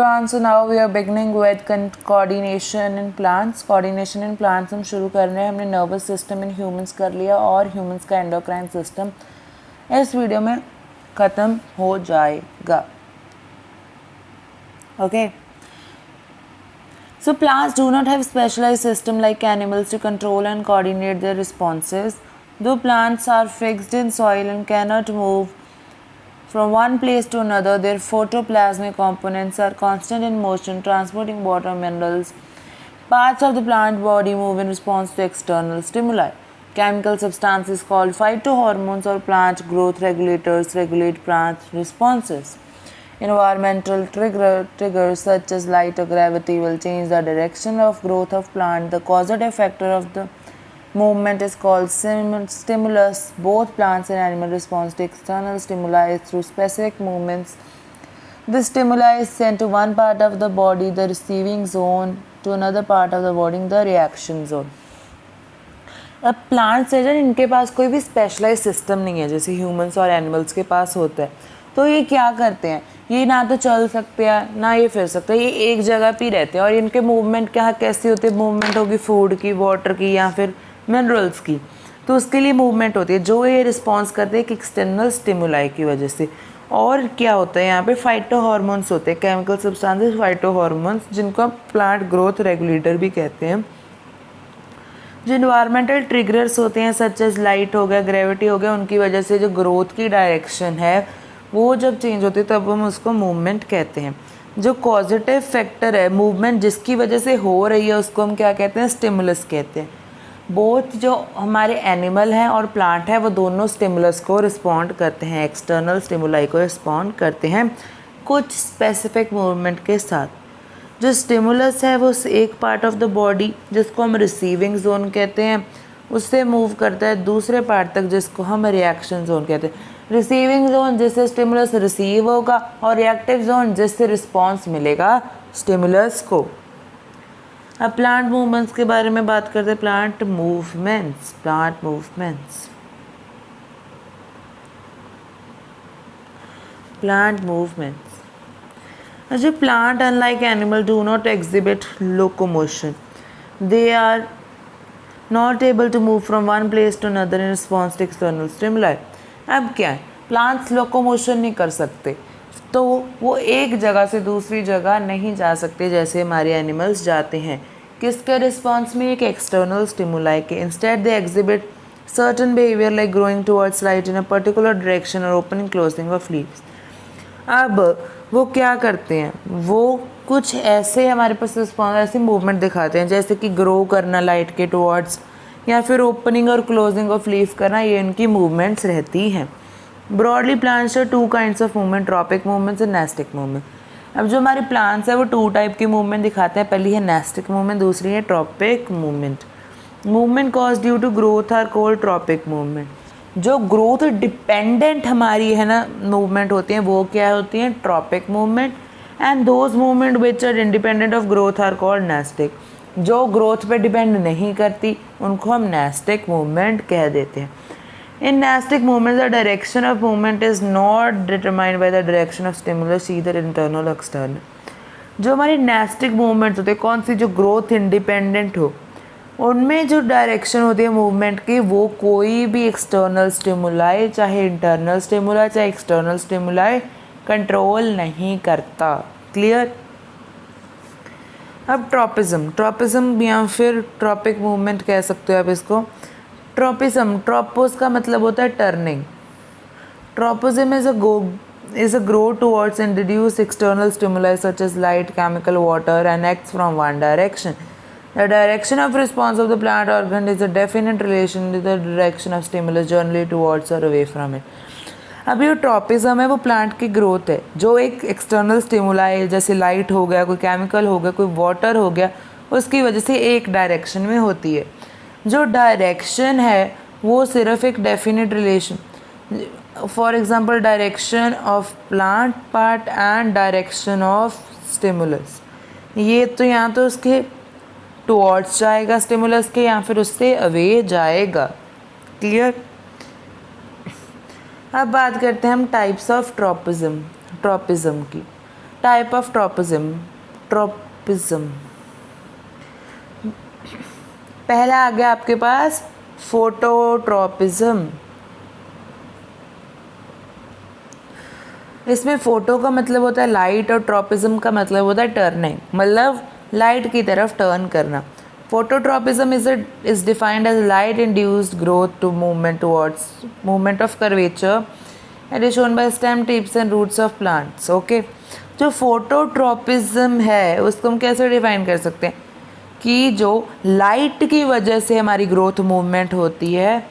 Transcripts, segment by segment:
everyone, so now we are beginning with coordination in plants. Coordination in plants हम शुरू कर रहे हैं. हमने nervous system in humans कर लिया और humans का endocrine system इस वीडियो में ख़त्म हो जाएगा. Okay. So plants do not have specialized system like animals to control and coordinate their responses. Though plants are fixed in soil and cannot move from one place to another, their photoplasmic components are constant in motion, transporting water, minerals. Parts of the plant body move in response to external stimuli. Chemical substances called phytohormones or plant growth regulators regulate plant responses. Environmental triggers such as light or gravity will change the direction of growth of plant. The causative factor of the movement is called stimulus. Both plants and animals respond to external stimuli through specific movements. The stimuli is sent to one part of the body, the receiving zone, to another part of the body, the reaction zone. अब plants है इनके पास कोई भी specialise system नहीं है जैसे humans और animals के पास होता है. तो ये क्या करते हैं, ये ना तो चल सकते हैं ना ये फिर सकते हैं, ये एक जगह पे रहते हैं. और इनके मूवमेंट क्या कैसी होती है, मूवमेंट होगी फूड की, वाटर की या फिर मिनरल्स की. तो उसके लिए मूवमेंट होती है जो ये रिस्पॉन्स करते हैं एक एक्सटर्नल स्टिमुलाई की वजह से. और क्या होता है यहाँ पे फाइटो हार्मोन्स होते हैं, केमिकल सब्सटेंसेस फाइटो हार्मोन्स, जिनको आप प्लांट ग्रोथ रेगुलेटर भी कहते हैं. जो इन्वायरमेंटल ट्रिगर्स होते हैं सच एज लाइट हो गया, ग्रेविटी हो गया, उनकी वजह से जो ग्रोथ की डायरेक्शन है वो जब चेंज होती है तब हम उसको मूवमेंट कहते हैं. जो पॉजिटिव फैक्टर है मूवमेंट जिसकी वजह से हो रही है उसको हम क्या कहते हैं, स्टिमुलस कहते हैं. बोथ जो हमारे एनिमल हैं और प्लांट है वो दोनों स्टिमुलस को रिस्पॉन्ड करते हैं, एक्सटर्नल स्टिमुलाई को रिस्पॉन्ड करते हैं कुछ स्पेसिफिक मूवमेंट के साथ. जो स्टिमुलस है वो एक पार्ट ऑफ द बॉडी जिसको हम रिसीविंग जोन कहते हैं उससे मूव करता है दूसरे पार्ट तक जिसको हम रिएक्शन जोन कहते हैं. रिसीविंग जोन जिससे स्टिमुलस रिसीव होगा और रिएक्टिव जोन जिससे रिस्पॉन्स मिलेगा स्टिमुलस को. अब प्लांट मूवमेंट्स के बारे में बात करते हैं. प्लांट मूवमेंट्स जो plant unlike animal do not exhibit locomotion. They are not able to move from one place to another in response to external stimuli. अब क्या है, प्लांट्स लोकोमोशन नहीं कर सकते तो वो एक जगह से दूसरी जगह नहीं जा सकते जैसे हमारे एनिमल्स जाते हैं. किसके रिस्पॉन्स में, एक एक्सटर्नल स्टिमुलाई के. Instead they exhibit certain behaviour like growing towards light in a particular direction और ओपनिंग क्लोजिंग ऑफ लीव्स. अब वो क्या करते हैं, वो कुछ ऐसे हमारे पास रिस्पॉन्स ऐसे मूवमेंट दिखाते हैं जैसे कि ग्रो करना लाइट के टुवर्ड्स या फिर ओपनिंग और क्लोजिंग ऑफ लीफ करना, ये इनकी मूवमेंट्स रहती हैं. Broadly plants are two kinds of movement, tropic movements and nastic movement. अब जो हमारे प्लांट्स है वो टू टाइप की मूवमेंट दिखाते हैं. पहली है नेस्टिक मूवमेंट, दूसरी है tropic movement. Movement cause due to growth are called tropic movement. जो ग्रोथ डिपेंडेंट हमारी है ना मूवमेंट होती हैं वो क्या होती हैं, tropic movement. And those movement which are independent of growth are called nastic. जो ग्रोथ पे डिपेंड नहीं करती उनको हम नेस्टिक मूवमेंट कह देते हैं. In nastic movement the direction of movement is not determined by the direction of stimulus either internal external. जो हमारी नेस्टिक मूवमेंट होते हैं कौन सी, जो ग्रोथ इंडिपेंडेंट हो, उनमें जो डायरेक्शन होती है मूवमेंट की वो कोई भी एक्सटर्नल स्टिमुलाई चाहे इंटरनल स्टिमुलाई चाहे एक्सटर्नल स्टिमुलाई कंट्रोल नहीं करता. क्लियर. अब ट्रॉपिज्म या फिर ट्रॉपिक मूवमेंट कह सकते हो आप इसको. ट्रॉपिज्म, ट्रॉपोस का मतलब होता है turning. Tropism is a grow towards and reduce external stimuli such as light, chemical, water and acts from one direction. The direction of response of the plant organ is a definite relation to the direction of stimulus generally towards or away from it. अब ये tropism है वो plant की growth है जो एक external stimuli जैसे light हो गया, कोई केमिकल हो गया, कोई वाटर हो गया, उसकी वजह से एक डायरेक्शन में होती है. जो डायरेक्शन है वो सिर्फ एक definite relation, for example direction of plant part and direction of stimulus. ये तो यहाँ तो उसके टुवर्ड्स जाएगा स्टिमुलस के या फिर उससे अवे जाएगा. क्लियर. अब बात करते हैं हम टाइप्स ऑफ ट्रॉपिज्म की. टाइप ऑफ ट्रॉपिज्म पहला आ गया आपके पास फोटोट्रॉपिज्म। इसमें फोटो का मतलब होता है लाइट और ट्रॉपिज्म का मतलब होता है टर्निंग, मतलब लाइट की तरफ टर्न करना। Phototropism is defined as light induced growth to movement towards movement of curvature and is shown by stem tips and roots of plants. Okay, जो फोटोट्रॉपिज्म है उसको हम कैसे डिफाइन कर सकते हैं कि जो लाइट की वजह से हमारी ग्रोथ मूवमेंट होती है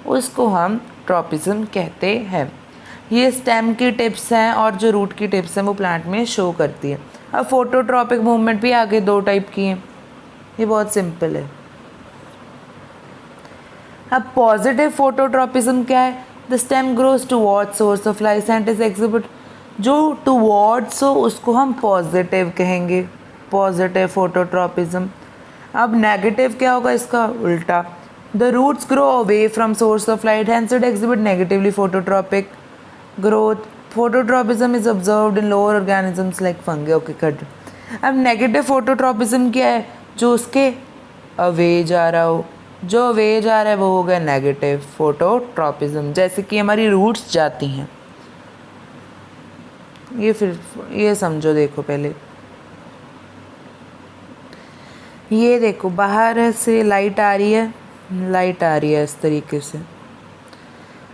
उसको हम ट्रॉपिज्म कहते हैं। ये स्टेम की टिप्स हैं और जो रूट की टिप्स हैं वो प्लांट में शो करती है। अब फोटोट्रॉपिक मूवमेंट भी आगे दो टाइप की हैं, ये बहुत सिंपल है। अब पॉजिटिव फोटोट्रॉपिज्म क्या है? The stem grows towards source of light and is exhibit, जो टुवर्ड्स हो उसको हम पॉजिटिव कहेंगे, पॉजिटिव फोटोट्रॉपिज्म। अब नेगेटिव क्या होगा? इसका उल्टा, the roots grow away from source of light hence it exhibit negatively phototropic growth. Phototropism is observed in lower organisms like fungi. Okay cut. अब नेगेटिव फोटोट्रॉपिज्म क्या है? जो उसके अवे जा रहा हो, जो अवे जा रहा है वो हो गया नेगेटिव फोटोट्रॉपिज्म, जैसे कि हमारी रूट्स जाती हैं। ये समझो, देखो पहले ये देखो, बाहर से लाइट आ रही है, लाइट आ रही है इस तरीके से।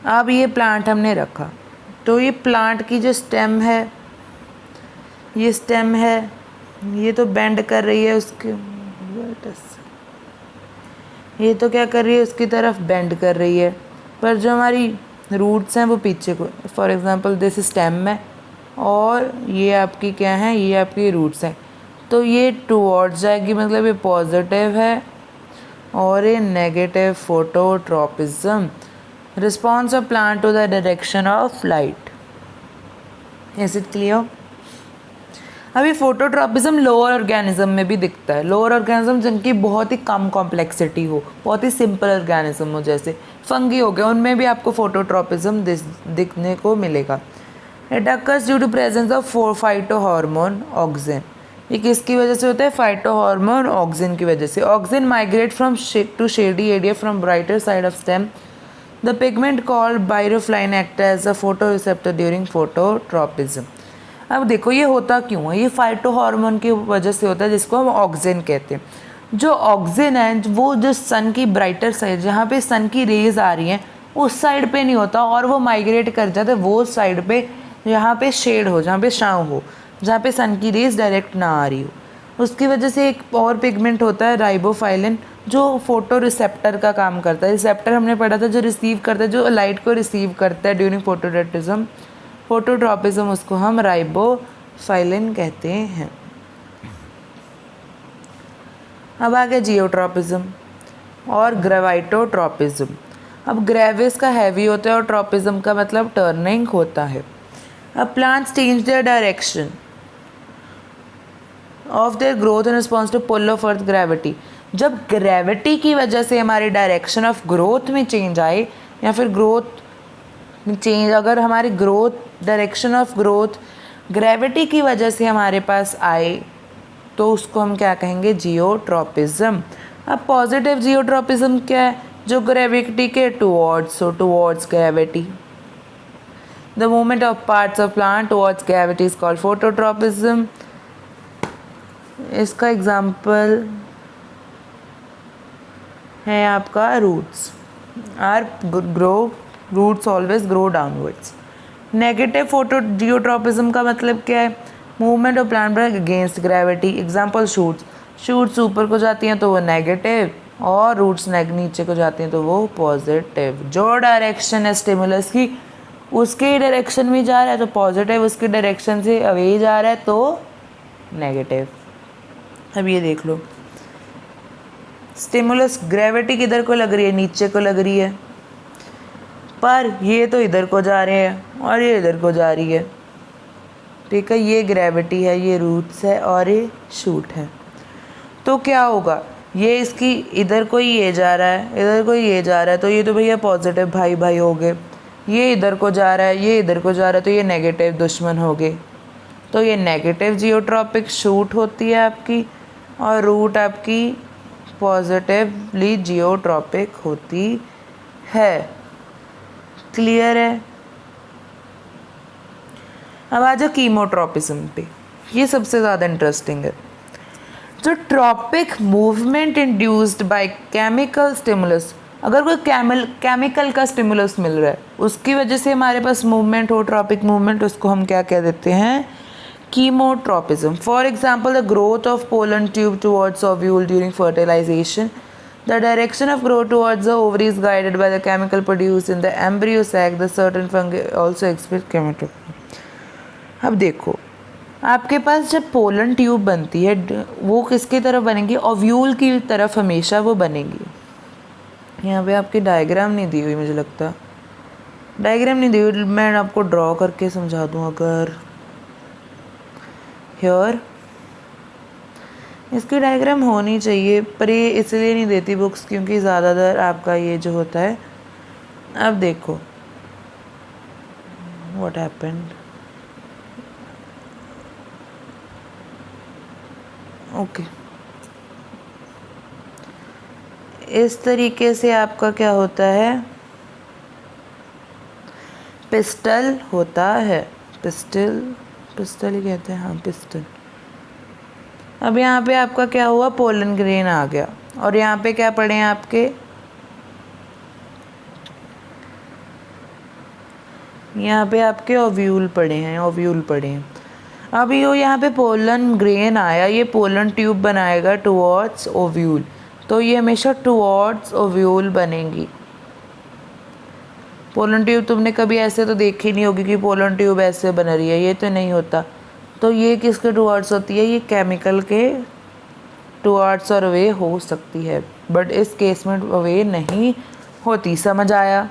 अब ये प्लांट हमने रखा, तो ये प्लांट की जो स्टेम है, ये स्टेम है, ये तो बेंड कर रही है उसके, ये तो क्या कर रही है उसकी तरफ बेंड कर रही है, पर जो हमारी रूट्स हैं वो पीछे को, फॉर एग्जांपल दिस स्टेम है और ये आपकी क्या है, ये आपकी रूट्स हैं, तो ये टुवर्ड्स जाएगी, मतलब ये पॉजिटिव है और ये negative phototropism. Response of plant to the direction of light. Is it clear? अभी फोटोट्रॉपिज्म लोअर ऑर्गेनिज्म में भी दिखता है। लोअर ऑर्गेनिज्म जिनकी बहुत ही कम कॉम्प्लेक्सिटी हो, बहुत ही सिंपल ऑर्गेनिज्म हो, जैसे फंगी हो गए, उनमें भी आपको फोटोट्रॉपिज्म दिखने को मिलेगा। It occurs due to presence of phyto hormone auxin. ये किसकी वजह से होता है? फाइटो हार्मोन ऑक्सिन की वजह से। Auxin migrate from to shady area from brighter side of stem. The pigment called riboflavin act as a photo receptor during phototropism. अब देखो ये होता क्यों है? ये फाइटो हार्मोन की वजह से होता है, जिसको हम ऑक्सिन कहते हैं। जो ऑक्सिन है वो जो सन की ब्राइटर साइड, जहाँ पे सन की रेज आ रही हैं उस साइड पे नहीं होता, और वो माइग्रेट कर जाता है वो साइड पे जहाँ पे शेड हो, जहाँ पे छाँव हो, जहाँ पे सन की रेज डायरेक्ट ना आ रही हो। उसकी वजह से एक और पिगमेंट होता है राइबोफाइलिन, जो फोटो रिसेप्टर का काम करता है। रिसेप्टर हमने पढ़ा था, जो रिसीव करता है, जो लाइट को रिसीव करता है ड्यूरिंग फोटोट्रॉपिज्म, उसको हम राइबोफाइलिन कहते हैं। अब आ गया जियोट्रॉपिज्म और ग्रेविटोट्रॉपिज्म। अब ग्रेविस का हैवी होता है और ट्रॉपिज्म का मतलब टर्निंग होता है। अब plants change their direction of their growth in response to pull of earth gravity. जब ग्रेविटी की वजह से हमारी डायरेक्शन ऑफ ग्रोथ में चेंज आए, या फिर ग्रोथ में चेंज, अगर हमारी growth direction of growth gravity की वजह से हमारे पास आए, तो उसको हम क्या कहेंगे? जियोट्रॉपिज्म। अब पॉजिटिव जियोट्रॉपिज्म क्या है? जो ग्रेविटी के टुवर्ड्स हो, towards gravity. The movement of parts of plant towards gravity is called phototropism. इसका एग्जाम्पल है आपका roots are grow, roots always grow downwards. Negative photo geotropism का मतलब क्या है? Movement of plant against gravity. Example shoots, shoots ऊपर को जाती हैं तो वो नेगेटिव, और रूट्स नीचे को जाती हैं तो वो पॉजिटिव। जो डायरेक्शन है स्टिमुलस की उसके डायरेक्शन में जा रहा है तो पॉजिटिव, उसकी डायरेक्शन से अवे जा रहा है तो नेगेटिव। अब ये देख लो, स्टिमुलस ग्रेविटी किधर को लग रही है? नीचे को लग रही है, पर ये तो इधर को जा रहे हैं और ये इधर को जा रही है। ठीक है, ये ग्रेविटी है, ये रूट्स है और ये शूट है। तो क्या होगा? ये इसकी इधर को ये जा रहा है, इधर को ये जा रहा है, तो ये तो भैया पॉजिटिव भाई भाई हो गए। ये इधर को जा रहा है, ये इधर को जा रहा है, तो ये नेगेटिव दुश्मन हो गए। तो ये नेगेटिव जियोट्रॉपिक शूट होती है आपकी, और रूट आपकी पॉजिटिवली जियोट्रॉपिक होती है। क्लियर है? अब आ जाओ कीमोट्रॉपिज्म पे, ये सबसे ज़्यादा इंटरेस्टिंग है। जो tropic movement induced by chemical stimulus, अगर कोई केमिकल का स्टिमुलस मिल रहा है उसकी वजह से हमारे पास मूवमेंट हो, ट्रॉपिक मूवमेंट, उसको हम क्या कह देते हैं? Chemotropism. For example the growth of pollen tube towards ovule during fertilization, the direction of growth towards the ovary is guided by the chemical produced in the embryo sac. The certain fungi also express chemotropy. अब देखो, आपके पास जब pollen tube बनती है वो किसकी तरफ बनेगी? ओव्यूल की तरफ हमेशा वो बनेगी। यहाँ पे आपकी डायग्राम नहीं दी हुई, मुझे लगता डायग्राम नहीं दी हुई, मैं आपको ड्रॉ करके समझा दूँ। अगर हियर इसकी डायग्राम होनी चाहिए, पर ये इसलिए नहीं देती बुक्स क्योंकि ज़्यादातर आपका ये जो होता है, अब देखो व्हाट हैपेंड। ओके, इस तरीके से आपका क्या होता है? पिस्टल होता है, पिस्टल ही कहते हैं, हाँ पिस्टल। अब यहाँ पे आपका क्या हुआ? पोलन ग्रेन आ गया, और यहाँ पे क्या पड़े हैं आपके? यहाँ पे आपके ओव्यूल पड़े हैं, अब ये यहाँ पे पोलन ग्रेन आया, ये पोलन ट्यूब बनाएगा टुवर्ड्स ओव्यूल, तो ये हमेशा टुवर्ड्स ओव्यूल बनेगी। पोलन ट्यूब तुमने कभी ऐसे तो देखी नहीं होगी कि पोलन ट्यूब ऐसे बन रही है, ये तो नहीं होता। तो ये किसके टुवर्ड्स होती है? ये केमिकल के टुवर्ड्स और अवे हो सकती है, बट इस केस में अवे नहीं होती। समझ आया?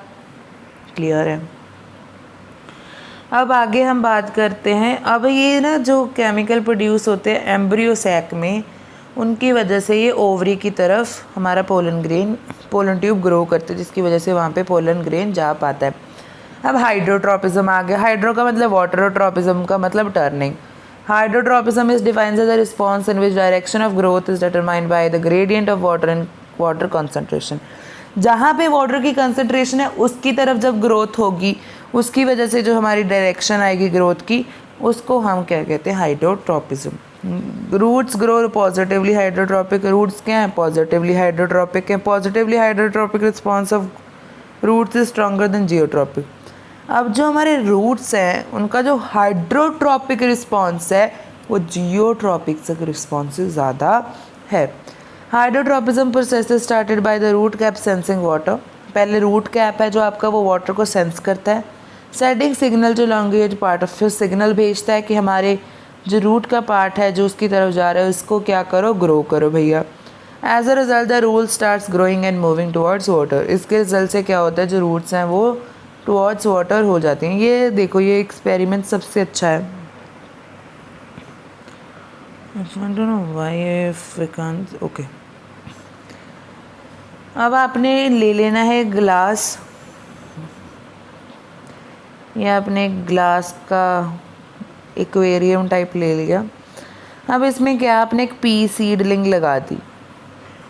क्लियर है? अब आगे हम बात करते हैं। अब ये ना जो केमिकल प्रोड्यूस होते हैं एम्ब्रियो सैक में, उनकी वजह से ये ओवरी की तरफ हमारा पोलन ट्यूब ग्रो करते हैं, जिसकी वजह से वहाँ पे पोलन ग्रेन जा पाता है। अब हाइड्रोट्रॉपिज्म आ गया। हाइड्रो का मतलब वाटर और ट्रॉपिज्म का मतलब turning. Hydrotropism is defined as a response in which direction of growth is determined by the gradient of water and water concentration. जहाँ पे वाटर की कंसंट्रेशन है उसकी तरफ जब ग्रोथ होगी, उसकी वजह से जो हमारी डायरेक्शन आएगी ग्रोथ की, उसको हम क्या कहते हैं? Hydrotropism. Roots grow positively hydrotropic. Roots क्या हैं? पॉजिटिवली हाइड्रोट्रॉपिक हैं। Positively hydrotropic response of roots is stronger than geotropic. अब जो हमारे रूट्स हैं उनका जो हाइड्रोट्रॉपिक रिस्पॉन्स है वो जियोट्रॉपिक से रिस्पॉन्स से ज़्यादा है। Hydrotropism process started by the root cap sensing water. पहले रूट कैप है जो आपका वो वाटर को सेंस करता है। सेंडिंग सिग्नल जो लॉन्गेज पार्ट ऑफ, फिर सिग्नल भेजता है कि हमारे जो रूट का पार्ट है जो उसकी तरफ जा रहा है उसको क्या करो? ग्रो करो भैया। As a result the root starts growing and moving towards water. इसके रिजल्ट से क्या होता है? जो रूट्स हैं वो टुवर्ड्स वाटर हो जाती हैं। ये देखो, ये एक्सपेरिमेंट सबसे अच्छा है। I don't know why if we can't, okay. अब आपने ले लेना है ग्लास, या आपने ग्लास का एक्वेरियम टाइप ले लिया। अब इसमें क्या, आपने एक पी सीडलिंग लगा दी,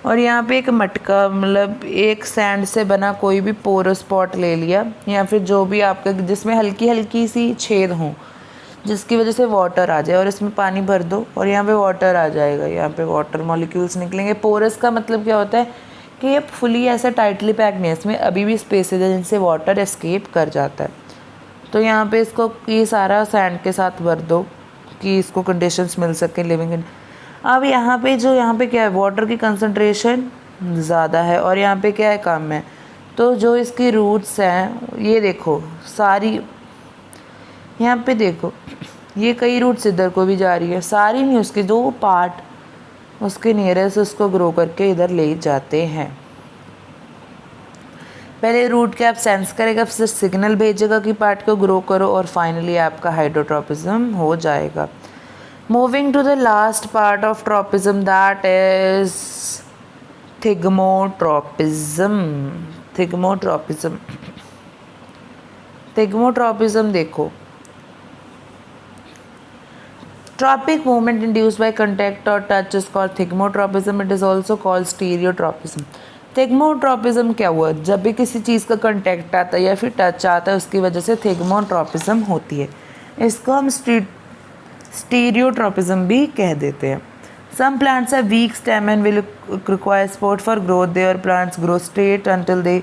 और यहाँ पे एक मटका, मतलब एक सैंड से बना कोई भी पोरस पॉट ले लिया, या फिर जो भी आपका जिसमें हल्की हल्की सी छेद हो जिसकी वजह से वाटर आ जाए, और इसमें पानी भर दो और यहाँ पे वाटर आ जाएगा। यहाँ पे वाटर मॉलिक्यूल्स निकलेंगे। पोरस का मतलब क्या होता है कि ये फुली ऐसा टाइटली पैक नहीं है, इसमें अभी भी स्पेसेज है जिनसे वाटर एस्केप कर जाता है। तो यहाँ पे इसको ये सारा सैंड के साथ भर दो कि इसको कंडीशंस मिल सके लिविंग। अब यहाँ पे क्या है, वाटर की कंसंट्रेशन ज़्यादा है, और यहाँ पे क्या है, कम है। तो जो इसकी रूट्स हैं, ये देखो सारी, यहाँ पे देखो ये कई रूट्स इधर को भी जा रही है, सारी नहीं, उसके जो पार्ट उसके नियरेस्ट उसको ग्रो करके इधर ले जाते हैं। पहले रूट कैप सेंस करेगा, फिर सिग्नल भेजेगा कि पार्ट को ग्रो करो, और फाइनली आपका हाइड्रोट्रॉपिज्म हो जाएगा। Moving to the last part of tropism, that is thigmotropism देखो, Tropic movement induced by contact or touch is called thigmotropism. It is also called stereotropism. Thigmotropism क्या हुआ? जब भी किसी चीज़ का कंटेक्ट आता है या फिर टच आता है उसकी वजह से थिग्मोट्रोपिज्म होती है. इसको हम स्टीरियोट्रोपिज्म भी कह देते हैं. Some plants have weak stem and will require support for growth. Their plants grow straight until they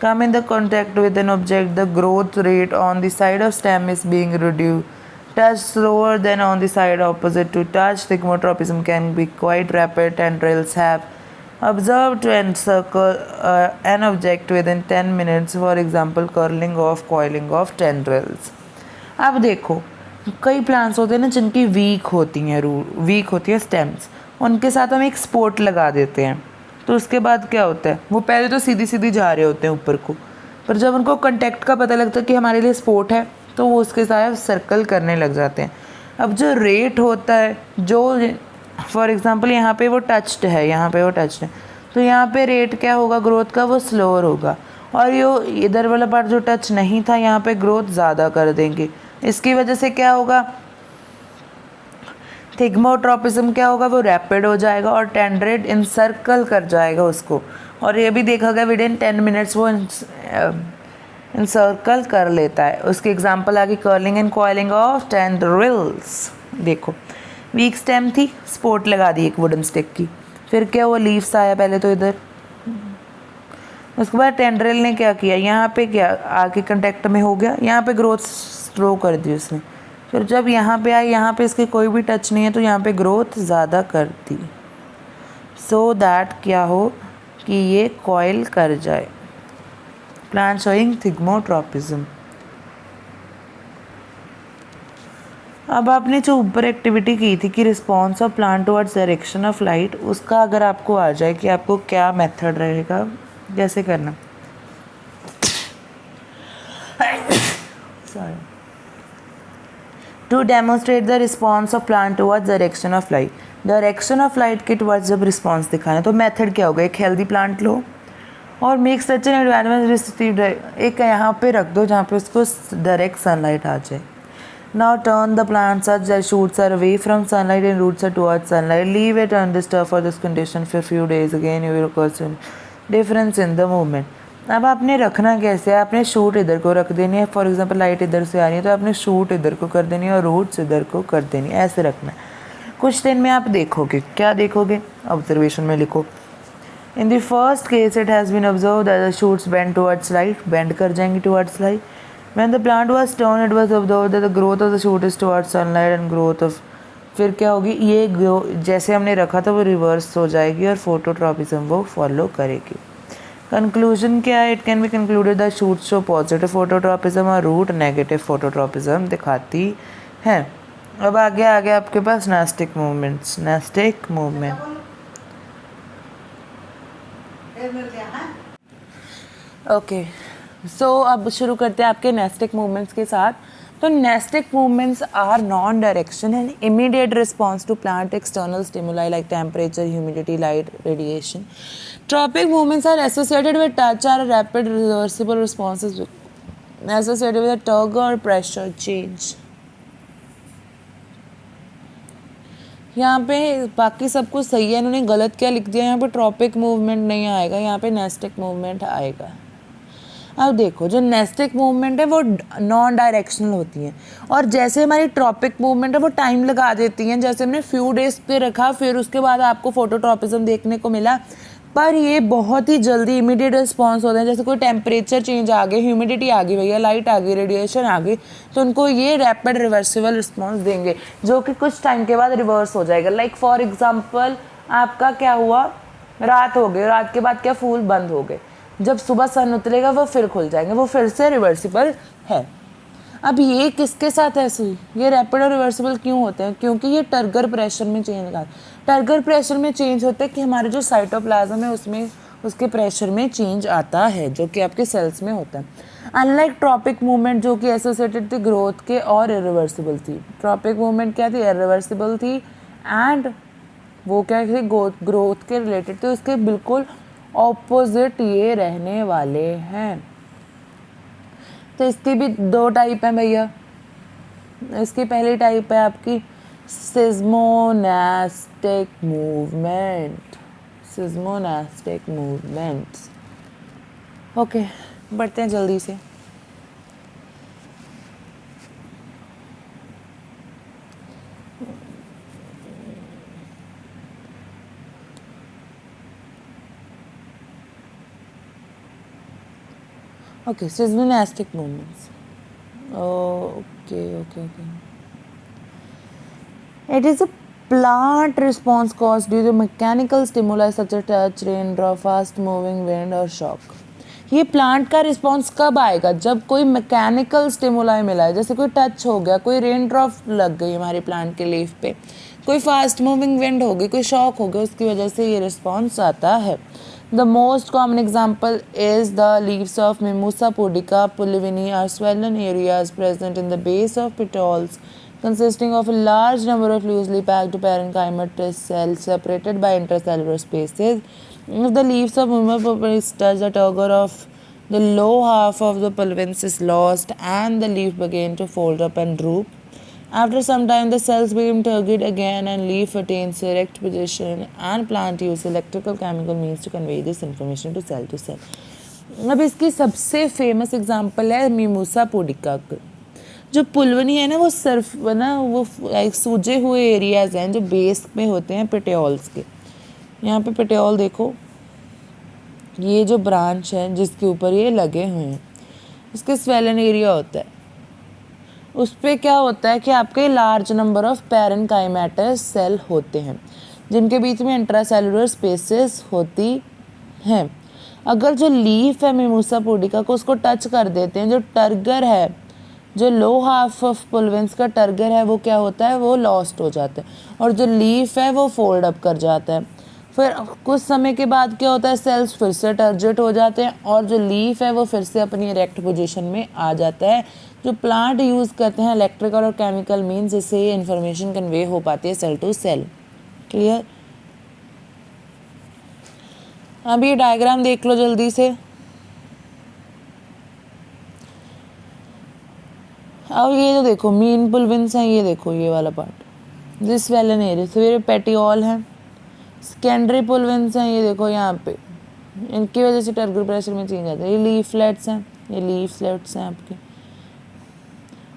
come in the contact with an object. The growth rate on the side of stem is being reduced. Touch slower than on the side opposite to touch. Thigmotropism can be quite rapid. Tendrils have observed to encircle an object within 10 minutes. For example, curling off, coiling off tendrils. अब देखो कई plants होते हैं ना जिनकी week होती है stems, उनके साथ हम एक स्पोर्ट लगा देते हैं तो उसके बाद क्या होता है, वो पहले तो सीधी सीधी जा रहे होते हैं ऊपर को, पर जब उनको कंटेक्ट का पता लगता है कि हमारे लिए स्पोर्ट है तो वो उसके साथ सर्कल करने लग जाते हैं. अब जो रेट होता है, जो फॉर एग्जांपल यहाँ पे वो टच्ड है, तो यहाँ पे रेट क्या होगा ग्रोथ का, वो स्लोअर होगा. और ये इधर वाला पार्ट जो टच नहीं था यहाँ पे ग्रोथ ज़्यादा कर देंगे. इसकी वजह से क्या होगा, थिग्मोट्रोपिज्म क्या होगा, वो रैपिड हो जाएगा और टेंड्रिल इनसर्कल कर जाएगा उसको. और ये भी देखा गया विदिन 10 मिनट्स वो इनसर्कल कर लेता है. उसकी एग्जांपल आ गई curling and coiling of tendrils. देखो वीक स्टेम थी, स्पोर्ट लगा दी एक वुडन स्टिक की, फिर क्या हुआ, लीव्स आया पहले तो इधर, उसके बाद टेंड्रिल ने क्या किया, यहाँ पे क्या आके कांटेक्ट में हो गया, यहाँ पे ग्रोथ स्लो कर दी उसने. फिर जब यहाँ पे आई, यहाँ पे इसके कोई भी टच नहीं है तो यहाँ पे ग्रोथ ज़्यादा कर दी, सो दैट क्या हो कि ये कॉइल कर जाए. Plant showing thigmotropism. अब आपने जो ऊपर एक्टिविटी की थी कि response of plant towards direction of light, उसका अगर आपको आ जाए कि आपको क्या मेथड रहेगा, कैसे करना. Sorry. To demonstrate the response of plant towards direction of light. Direction of light के towards जब response दिखाना है तो मेथड क्या होगा, एक हेल्दी प्लांट लो और make such an environment receptive, एक यहाँ पे रख दो जहाँ पे उसको डायरेक्ट सनलाइट आ जाए. Now turn the plant such that shoots are away from sunlight and roots are towards sunlight. Leave it undisturbed for this condition for a few days. Again you will cause difference in the movement. अब आपने रखना कैसे है, आपने shoot इधर को रख देनी है. फॉर एग्जांपल लाइट इधर से आ रही है तो आपने शूट इधर को कर देनी है और रूट्स इधर को कर देनी है, ऐसे रखना है. कुछ दिन में आप देखोगे, क्या देखोगे, ऑब्जर्वेशन में लिखो. In the first case it has been observe that the shoots bend towards light, bend कर जाएंगे towards light. When the plant was turned, it was observed that the growth of the shoot is towards sunlight and growth of, फिर क्या होगी, ये जैसे हमने रखा था वो रिवर्स हो जाएगी और फोटोट्रोपिज्म वो फॉलो करेगी. कंक्लूजन क्या है, it can be concluded that shoot show positive phototropism और रूट नेगेटिव फोटोट्रोपिज्म दिखाती है. अब आगे आपके पास nastic movements. Nastic movement okay, so अब शुरू करते हैं आपके नेस्टिक मूवमेंट्स के साथ. तो nastic movements are non direction and immediate response to plant external stimuli like temperature, humidity, light, radiation. Tropic movements are associated with touch, are rapid reversible responses associated with touch और pressure change. यहाँ पे बाकी सब कुछ सही है, इन्होंने गलत क्या लिख दिया, यहाँ पे ट्रॉपिक मूवमेंट नहीं आएगा, यहाँ पे नेस्टिक मूवमेंट आएगा. अब देखो जो नेस्टिक मूवमेंट है वो नॉन डायरेक्शनल होती हैं और जैसे हमारी ट्रॉपिक मूवमेंट है वो टाइम लगा देती हैं. जैसे हमने फ्यू डेज पे रखा फिर उसके बाद आपको फोटोट्रोपिज्म देखने को मिला, पर ये बहुत ही जल्दी इमीडिएट रिस्पॉन्स होते हैं. जैसे कोई टेम्परेचर चेंज आ गई, ह्यूमिडिटी आ गई भैया, लाइट आ गई, रेडिएशन आ गई, तो उनको ये रैपिड रिवर्सिबल रिस्पॉन्स देंगे जो कि कुछ टाइम के बाद रिवर्स हो जाएगा. लाइक फॉर एग्जाम्पल आपका क्या हुआ, रात हो गई, रात के बाद क्या फूल बंद हो गए, जब सुबह सन उतरेगा वो फिर खुल जाएंगे, वो फिर से रिवर्सिबल है. अब ये किसके साथ ऐसे हुई, ये रैपिड और रिवर्सिबल क्यों होते हैं, क्योंकि ये टर्गर प्रेशर में चेंज आता है. टर्गर प्रेशर में चेंज होता है कि हमारे जो साइटोप्लाज्म है उसमें उसके प्रेशर में चेंज आता है जो कि आपके सेल्स में होता है. अनलाइक ट्रॉपिक मूवमेंट जो कि एसोसिएटेड थी ग्रोथ के और इरिवर्सिबल थी. ट्रॉपिक मूवमेंट क्या थी, इरिवर्सिबल थी एंड वो क्या थी, ग्रोथ के रिलेटेड. तो इसके बिल्कुल ऑपोजिट ये रहने वाले हैं. तो इसकी भी दो टाइप हैं भैया. इसकी पहली टाइप है आपकी Seismonastic movement. Seismonastic movements. Okay बढ़ते हैं जल्दी से. Okay, seismonastic movements. Okay. It is a plant response caused due to mechanical stimuli such as touch, raindrop, fast moving wind और shock. ये प्लांट का रिस्पॉन्स कब आएगा? जब कोई मैकेनिकल स्टिमुलाई मिला है, जैसे कोई टच हो गया, कोई रेन ड्रॉप लग गई हमारे प्लांट के लीफ पे, कोई फास्ट मूविंग विंड हो गई, कोई शॉक हो गया, उसकी वजह से ये रिस्पॉन्स आता है. The most common example is the leaves of mimosa pudica pulvini are swollen areas present in the base of petioles consisting of a large number of loosely packed parenchymatous cells separated by intracellular spaces. If the leaves of Mimosa touch the turgor of the low half of the pulvins is lost and the leaf begin to fold up and droop. After some time, the cells become turgid again and leaf attains erect position and plant use electrical chemical means to convey this information to cell. अब इसकी सबसे famous example है mimosa pudica. जो पुलवनी है ना, वो Surf ना वो सूजे हुए एरियाज हैं जो बेस में होते हैं पेटियोल्स के. यहाँ पे पेटियोल देखो, ये जो ब्रांच है जिसके ऊपर ये लगे हुए हैं, इसके स्वेलन एरिया होता है. उस पर क्या होता है कि आपके large number of parenchymatous cell होते हैं जिनके बीच में इंट्रासेलुलर स्पेसेस होती हैं. अगर जो लीफ है मिमोसा पुडिका को उसको टच कर देते हैं, जो टर्गर है, जो लो हाफ ऑफ पुलवेंस का टर्गर है, वो क्या होता है, वो लॉस्ट हो जाता है और जो लीफ है वो फोल्ड अप कर जाता है. फिर कुछ समय के बाद क्या होता है, सेल्स फिर से टर्जेट हो जाते हैं और जो लीफ है वो फिर से अपनी इरेक्ट पोजीशन में आ जाता है. जो प्लांट यूज़ करते हैं इलेक्ट्रिकल और केमिकल मीन्स, जिससे ये इन्फॉर्मेशन कन्वे हो पाती है सेल टू सेल. क्लियर? अब ये डायग्राम देख लो जल्दी से. अब ये जो देखो मीन पुलविंस हैं, ये देखो ये वाला पार्ट, दिस स्वेलन एरिया, तो ये पेटियोल हैं. सेकेंडरी पुलविंस हैं, ये देखो यहाँ पे, इनकी वजह से टर्गर प्रेशर में चेंज आता है. ये लीफलेट्स हैं, ये लीफलेट्स हैं आपके.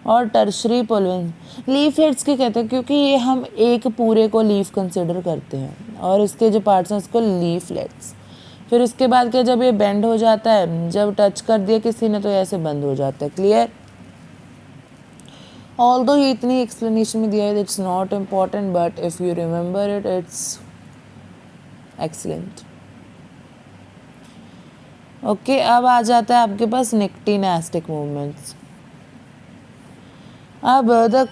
और टर्शरी पुलविंस, लीफलेट्स के कहते हैं क्योंकि ये हम एक पूरे को लीफ कंसिडर करते हैं और इसके जो पार्ट्स हैं उसको लीफलेट्स. फिर उसके बाद क्या, जब ये बेंड हो जाता है, जब टच कर दिया किसी ने तो ऐसे बंद हो जाता है. क्लियर? ऑल्दो ये इतनी एक्सप्लेनेशन में दिया है, it's not important, but if you remember it, it's excellent. Okay, अब आ जाता है आपके पास निक्टिनेस्टिक मूवमेंट्स. अब the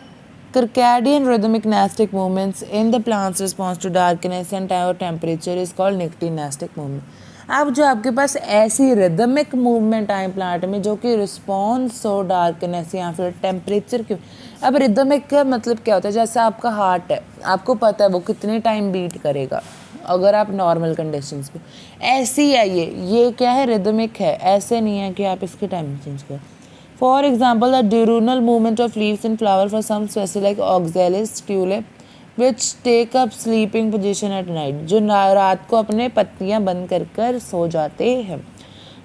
circadian rhythmic nastic movements in the plant's response to darkness and temperature is called nictinastic movement. अब जो आपके पास ऐसी रिदमिक मूवमेंट आए प्लांट में जो कि रिस्पॉन्स हो डार्कनेस या फिर टेम्परेचर की. अब रिदमिक का मतलब क्या होता है, जैसे आपका हार्ट है, आपको पता है वो कितने टाइम बीट करेगा अगर आप नॉर्मल कंडीशंस पे. ऐसी है ये क्या है, रिदमिक है. ऐसे नहीं है कि आप इसके टाइम चेंज करें. For example, the diurnal movement of leaves in flower for some species like oxalis tulip, which take up sleeping position at night, जो रात को अपने पत्तियां बंद कर सो जाते हैं.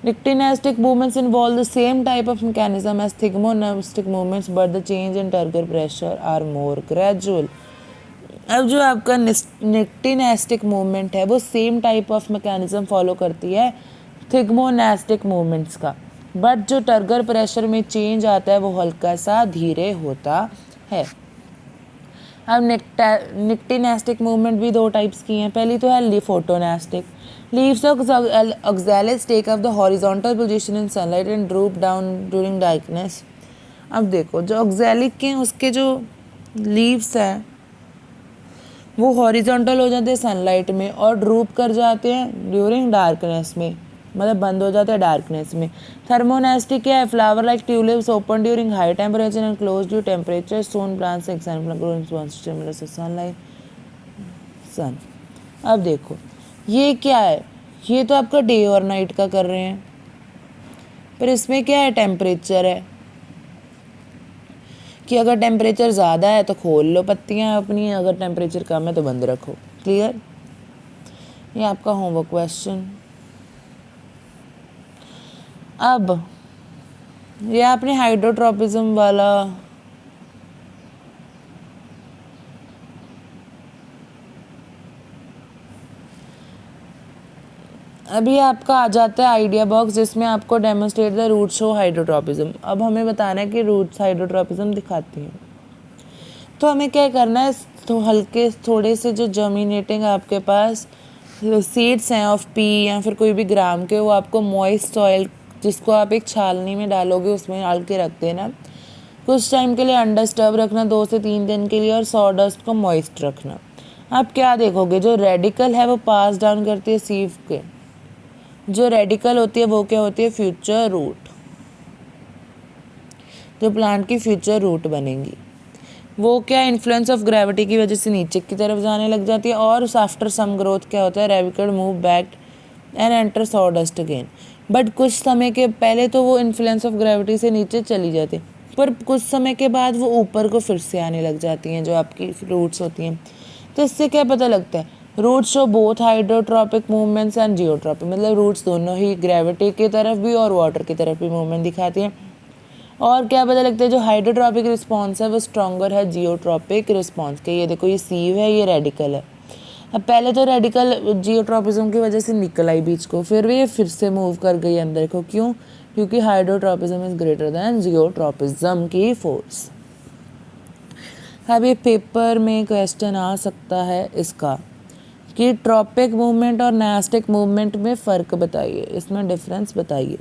Nictinastic movements involve the same type of mechanism as thigmonestic movements, but the change in turgor pressure are more gradual. अब जो आपका निक्टिनेस्टिक मूवमेंट है वो same type of mechanism follow करती है थिग्मोनेस्टिक मूवमेंट्स का, बट जो टर्गर प्रेशर में चेंज आता है वो हल्का सा धीरे होता है. अब निक्टिनेस्टिक मूवमेंट भी दो टाइप्स की हैं. पहली तो है photonastic. Leaves of oxalis take up the horizontal position in sunlight and droop down during darkness. अब देखो जो ऑक्जेलिक के उसके जो लीव्स हैं वो हॉरिजॉन्टल हो जाते हैं सनलाइट में और ड्रूप कर जाते हैं ड्यूरिंग डार्कनेस में, मतलब बंद हो जाता है डार्कनेस में. थर्मोनेस्टिक क्या है, flower like tulips open during high temperature and close due temperature सोन प्लांट्स सनलाइट सन. अब देखो ये क्या है, ये तो आपका डे और नाइट का कर रहे हैं, पर इसमें क्या है, टेम्परेचर है. कि अगर टेम्परेचर ज़्यादा है तो खोल लो पत्तियाँ अपनी, अगर टेम्परेचर कम है तो बंद रखो। क्लियर? ये आपका होमवर्क क्वेश्चन। अब ये आपने हाइड्रोट्रोपिज्म वाला अभी आपका आ जाता है आइडिया बॉक्स, जिसमें आपको demonstrate the root show hydrotropism. अब हमें बताना है कि रूट्स हाइड्रोट्रोपिज्म दिखाती हैं। तो हमें क्या करना है, तो हल्के थोड़े से जो जर्मिनेटिंग आपके पास सीड्स हैं ऑफ पी या फिर कोई भी ग्राम के, वो आपको मॉइस्ट सॉइल, जिसको आप एक छालनी में डालोगे उसमें डाल के रख देना। कुछ टाइम के लिए अनडिस्टर्ब रखना, 2 से 3 दिन के लिए, और सॉडस्ट को मॉइस्ट रखना। आप क्या देखोगे, जो रेडिकल है वो पास डाउन करती है सीव के, जो रेडिकल होती है वो क्या होती है, फ्यूचर रूट, जो प्लांट की फ्यूचर रूट बनेंगी। वो क्या, इन्फ्लुएंस ऑफ ग्रेविटी की वजह से नीचे की तरफ जाने लग जाती है, और आफ्टर सम ग्रोथ क्या होता है, radical move back and enter sawdust again. But कुछ समय के पहले तो वो इन्फ्लुएंस ऑफ ग्रेविटी से नीचे चली जाती है, पर कुछ समय के बाद वो ऊपर को फिर से आने लग जाती हैं, जो आपकी रूट्स होती हैं। तो इससे क्या पता लगता है, roots show both hydrotropic movements and geotropic, मतलब रूट्स दोनों ही ग्रेविटी की तरफ भी और वाटर की तरफ भी मूवमेंट दिखाती हैं। और क्या पता लगता है, जो हाइड्रोट्रॉपिक रिस्पॉन्स है वो स्ट्रॉन्गर है जियोट्रॉपिक रिस्पॉन्स के। ये देखो, ये सीव है, ये रेडिकल है। अब पहले तो रेडिकल जियोट्रॉपिज्म की वजह से निकल आई बीच को, फिर ये फिर से मूव कर गई अंदर को। क्यों? क्योंकि hydrotropism is greater than geotropism की फोर्स। अब ये पेपर में क्वेश्चन आ सकता है इसका कि ट्रॉपिक मूवमेंट और नास्टिक मूवमेंट में फ़र्क बताइए, इसमें डिफरेंस बताइए।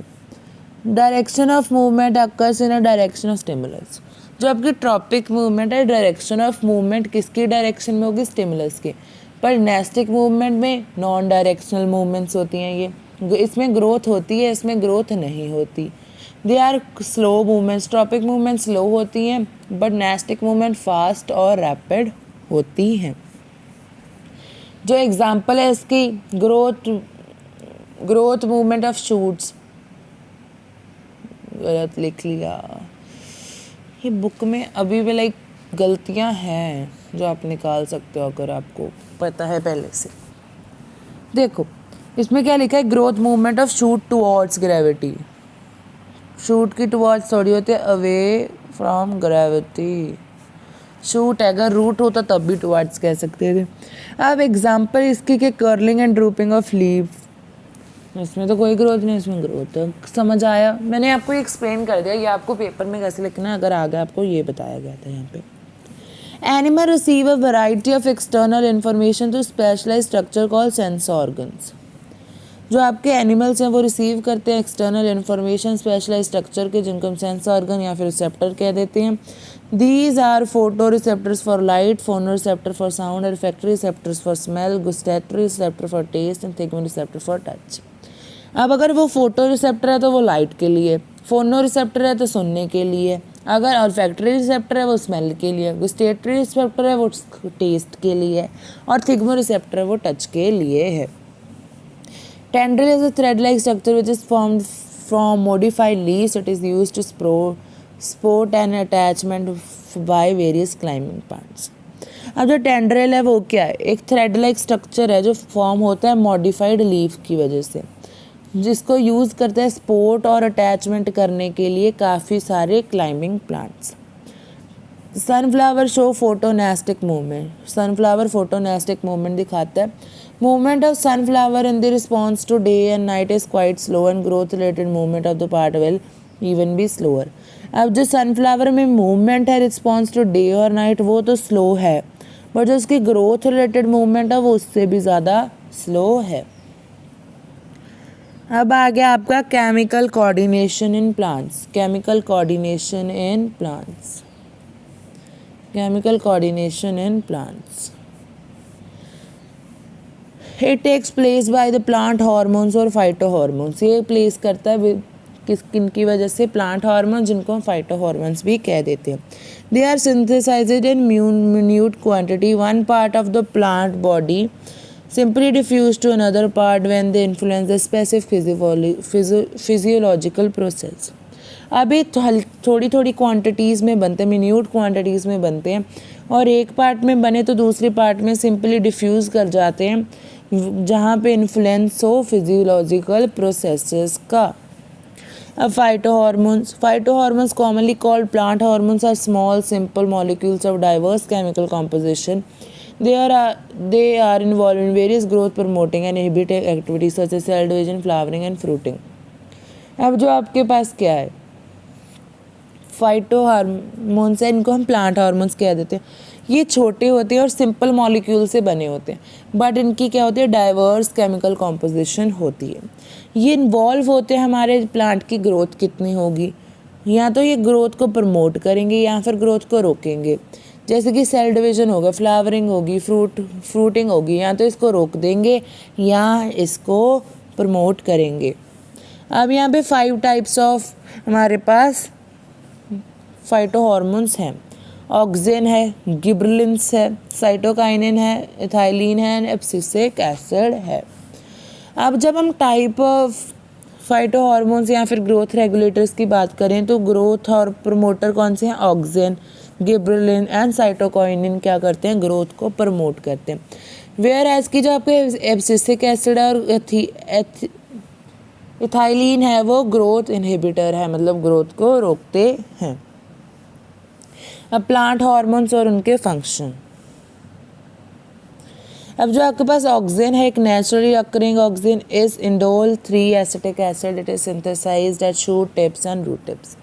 Direction of movement occurs in a direction of stimulus. जो आपकी ट्रॉपिक मूवमेंट है, डायरेक्शन ऑफ मूवमेंट किसकी डायरेक्शन में होगी, स्टिमुलस की। पर नेस्टिक मूवमेंट में नॉन डायरेक्शनल मूवमेंट्स होती हैं, ये इसमें ग्रोथ होती है, इसमें ग्रोथ नहीं होती। They are slow movements, tropic movement slow होती हैं, बट नेस्टिक मूवमेंट फास्ट और रैपिड होती हैं। जो एग्जाम्पल है इसकी, ग्रोथ मूवमेंट ऑफ शूट्स, गलत लिख लिया। ये बुक में अभी भी लाइक गलतियां हैं जो आप निकाल सकते हो अगर आपको पता है पहले से। देखो इसमें क्या लिखा है, growth movement of shoot towards gravity. Shoot की टुवर्ड्स थोड़ी होती है अवे फ्रॉम ग्रेविटी। शूट अगर रूट होता तब भी टुवर्ड्स कह सकते थे। अब एग्जाम्पल इसकी के curling and drooping of leave, इसमें तो कोई ग्रोथ नहीं, इसमें ग्रोथ है। समझ आया? मैंने आपको एक्सप्लेन कर दिया, ये आपको पेपर में कैसे लिखना है अगर आगे आपको ये बताया गया था यहाँ पे। Animal receive a variety of external information through specialized structure called sense organs. जो आपके एनिमल्स हैं वो रिसीव करते हैं एक्सटर्नल इन्फॉर्मेशन स्पेशलाइज स्ट्रक्चर के, जिनको हम सेंस ऑर्गन या फिर रिसेप्टर कह देते हैं। These are photo receptors for light, phono receptor for sound, refractory receptors for smell, gustatory receptor for taste and थिगमेंट रिसेप्टर फॉर टच। अब अगर वो फोटो रिसेप्टर है तो वो लाइट के लिए, फोनो रिसेप्टर है तो सुनने के लिए, अगर और फैक्ट्री रिसेप्टर है वो स्मेल के लिए, गुस्टेटरी रिसेप्टर है वो टेस्ट के लिए, और थिग्मो रिसेप्टर है वो टच के लिए है। Tendril is a thread-like structure which is formed from modified leaves. It is used to support an attachment by various climbing plants. अब जो टेंड्रिल है वो क्या है, एक थ्रेड लाइक स्ट्रक्चर है जो फॉर्म होता है मॉडिफाइड लीफ की वजह से, जिसको यूज़ करते हैं सपोर्ट और अटैचमेंट करने के लिए काफ़ी सारे climbing plants. Sunflower show photonastic movement, sunflower photonastic movement दिखाता है। Movement of sunflower in the response to day and night is quite slow and growth related movement of the part will even be slower. अब जो sunflower में movement है response to day और night वो तो slow है, but जो उसकी ग्रोथ रिलेटेड मूवमेंट है वो उससे भी ज़्यादा स्लो है। अब आ गया आपका chemical coordination in plants. Chemical coordination in plants, chemical coordination in plants, it takes place by the plant hormones और फाइटो हार्मोन्स। ये प्लेस करता है किनकी वजह से, प्लांट हार्मोन, जिनको हम फाइटो हार्मोन्स भी कह देते हैं। They are synthesized in minute quantity, one part of the plant body simply diffuse to another part when they influence the specific physiological process. अब ये थोड़ी थोड़ी क्वांटिटीज़ में बनते हैं, मिन्यूट क्वांटिटीज़ में बनते हैं, और एक पार्ट में बने तो दूसरी पार्ट में सिंपली डिफ्यूज़ कर जाते हैं जहाँ पे इन्फ्लुएंस हो फिजियोलॉजिकल प्रोसेसेस का। अब फाइटोहॉर्मोन्स commonly called plant hormones are small simple molecules of diverse chemical composition. They are involved in various growth promoting and inhibiting activities such as cell division, flowering and fruiting. अब जो आपके पास क्या है, phyto hormones है, इनको हम plant hormones कह देते हैं। ये छोटे होते हैं और सिंपल मॉलिक्यूल से बने होते हैं, बट इनकी क्या होती है, डाइवर्स केमिकल कॉम्पोजिशन होती है। ये इन्वॉल्व होते हैं हमारे प्लांट की ग्रोथ कितनी होगी, या तो ये ग्रोथ को प्रमोट करेंगे या फिर ग्रोथ को रोकेंगे। जैसे कि सेल डिवीजन होगा, फ्लावरिंग होगी, फ्रूटिंग होगी, या तो इसको रोक देंगे या इसको प्रमोट करेंगे। अब यहाँ पे 5 टाइप्स ऑफ हमारे पास फाइटोहॉर्मोन्स हैं। ऑक्सिन है, गिबरेलिंस है, साइटोकाइनिन है, इथाइलिन है, एब्सिसिक एसिड है। अब जब हम टाइप ऑफ फाइटोहॉर्मोन्स या फिर ग्रोथ रेगुलेटर्स की बात करें तो ग्रोथ और प्रमोटर कौन से हैं, ऑक्सिन, गिबरेलिन एंड साइटोकाइनिन क्या करते हैं, ग्रोथ को प्रमोट करते हैं। वेयर एज की जो आपके एब्सिसिक एसिड और इथाइलिन है वो ग्रोथ इनहिबिटर है, मतलब ग्रोथ को रोकते हैं। अब प्लांट हार्मोन्स और उनके फंक्शन। अब जो आपके पास ऑक्सिन है, एक naturally occurring auxin is indole 3 acetic acid, it is synthesized at shoot tips and root tips.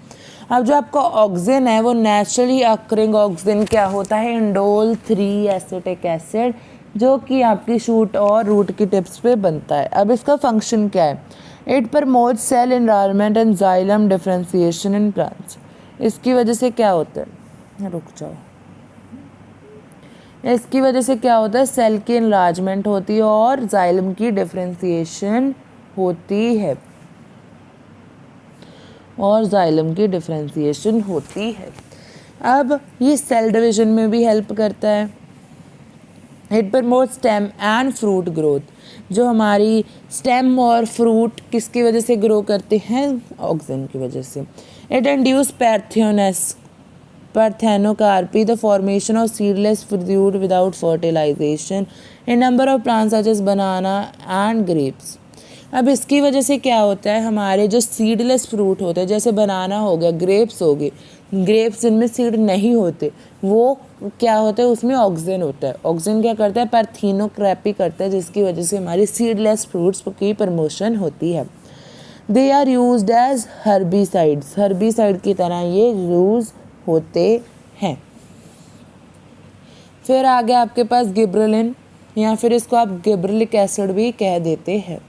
अब जो आपका ऑक्सिन है वो नेचुरली अकरिंग ऑक्सिन क्या होता है, इंडोल 3 एसिटिक एसिड, जो कि आपकी शूट और रूट की टिप्स पे बनता है। अब इसका फंक्शन क्या है, it promotes cell environment and xylem differentiation in plants. इसकी वजह से क्या होता है, रुक जाओ, इसकी वजह से क्या होता है, सेल की एनलार्जमेंट होती है और जाइलम की डिफरेंशिएशन होती है, अब ये सेल डिवीजन में भी हेल्प करता है। It promote stem and fruit growth, जो हमारी स्टेम और फ्रूट किसकी वजह से ग्रो करते हैं, ऑक्सिन की वजह से। It induce parthenocarpy, the formation of seedless fruit without fertilization in number of plants such as banana and grapes. अब इसकी वजह से क्या होता है, हमारे जो सीडलेस फ्रूट होते हैं, जैसे बनाना हो गया, ग्रेप्स हो गए, ग्रेप्स जिनमें सीड नहीं होते, वो क्या होता है, उसमें ऑक्सिन होता है। ऑक्सिन क्या करता है, पार्थेनोकार्पी करता है, जिसकी वजह से हमारी सीडलेस फ्रूट्स की प्रमोशन होती है। They are used as herbicides, herbicide की तरह ये यूज होते हैं। फिर आगे आपके पास गिबरेलिन, या फिर इसको आप गिबरेलिक एसिड भी कह देते हैं।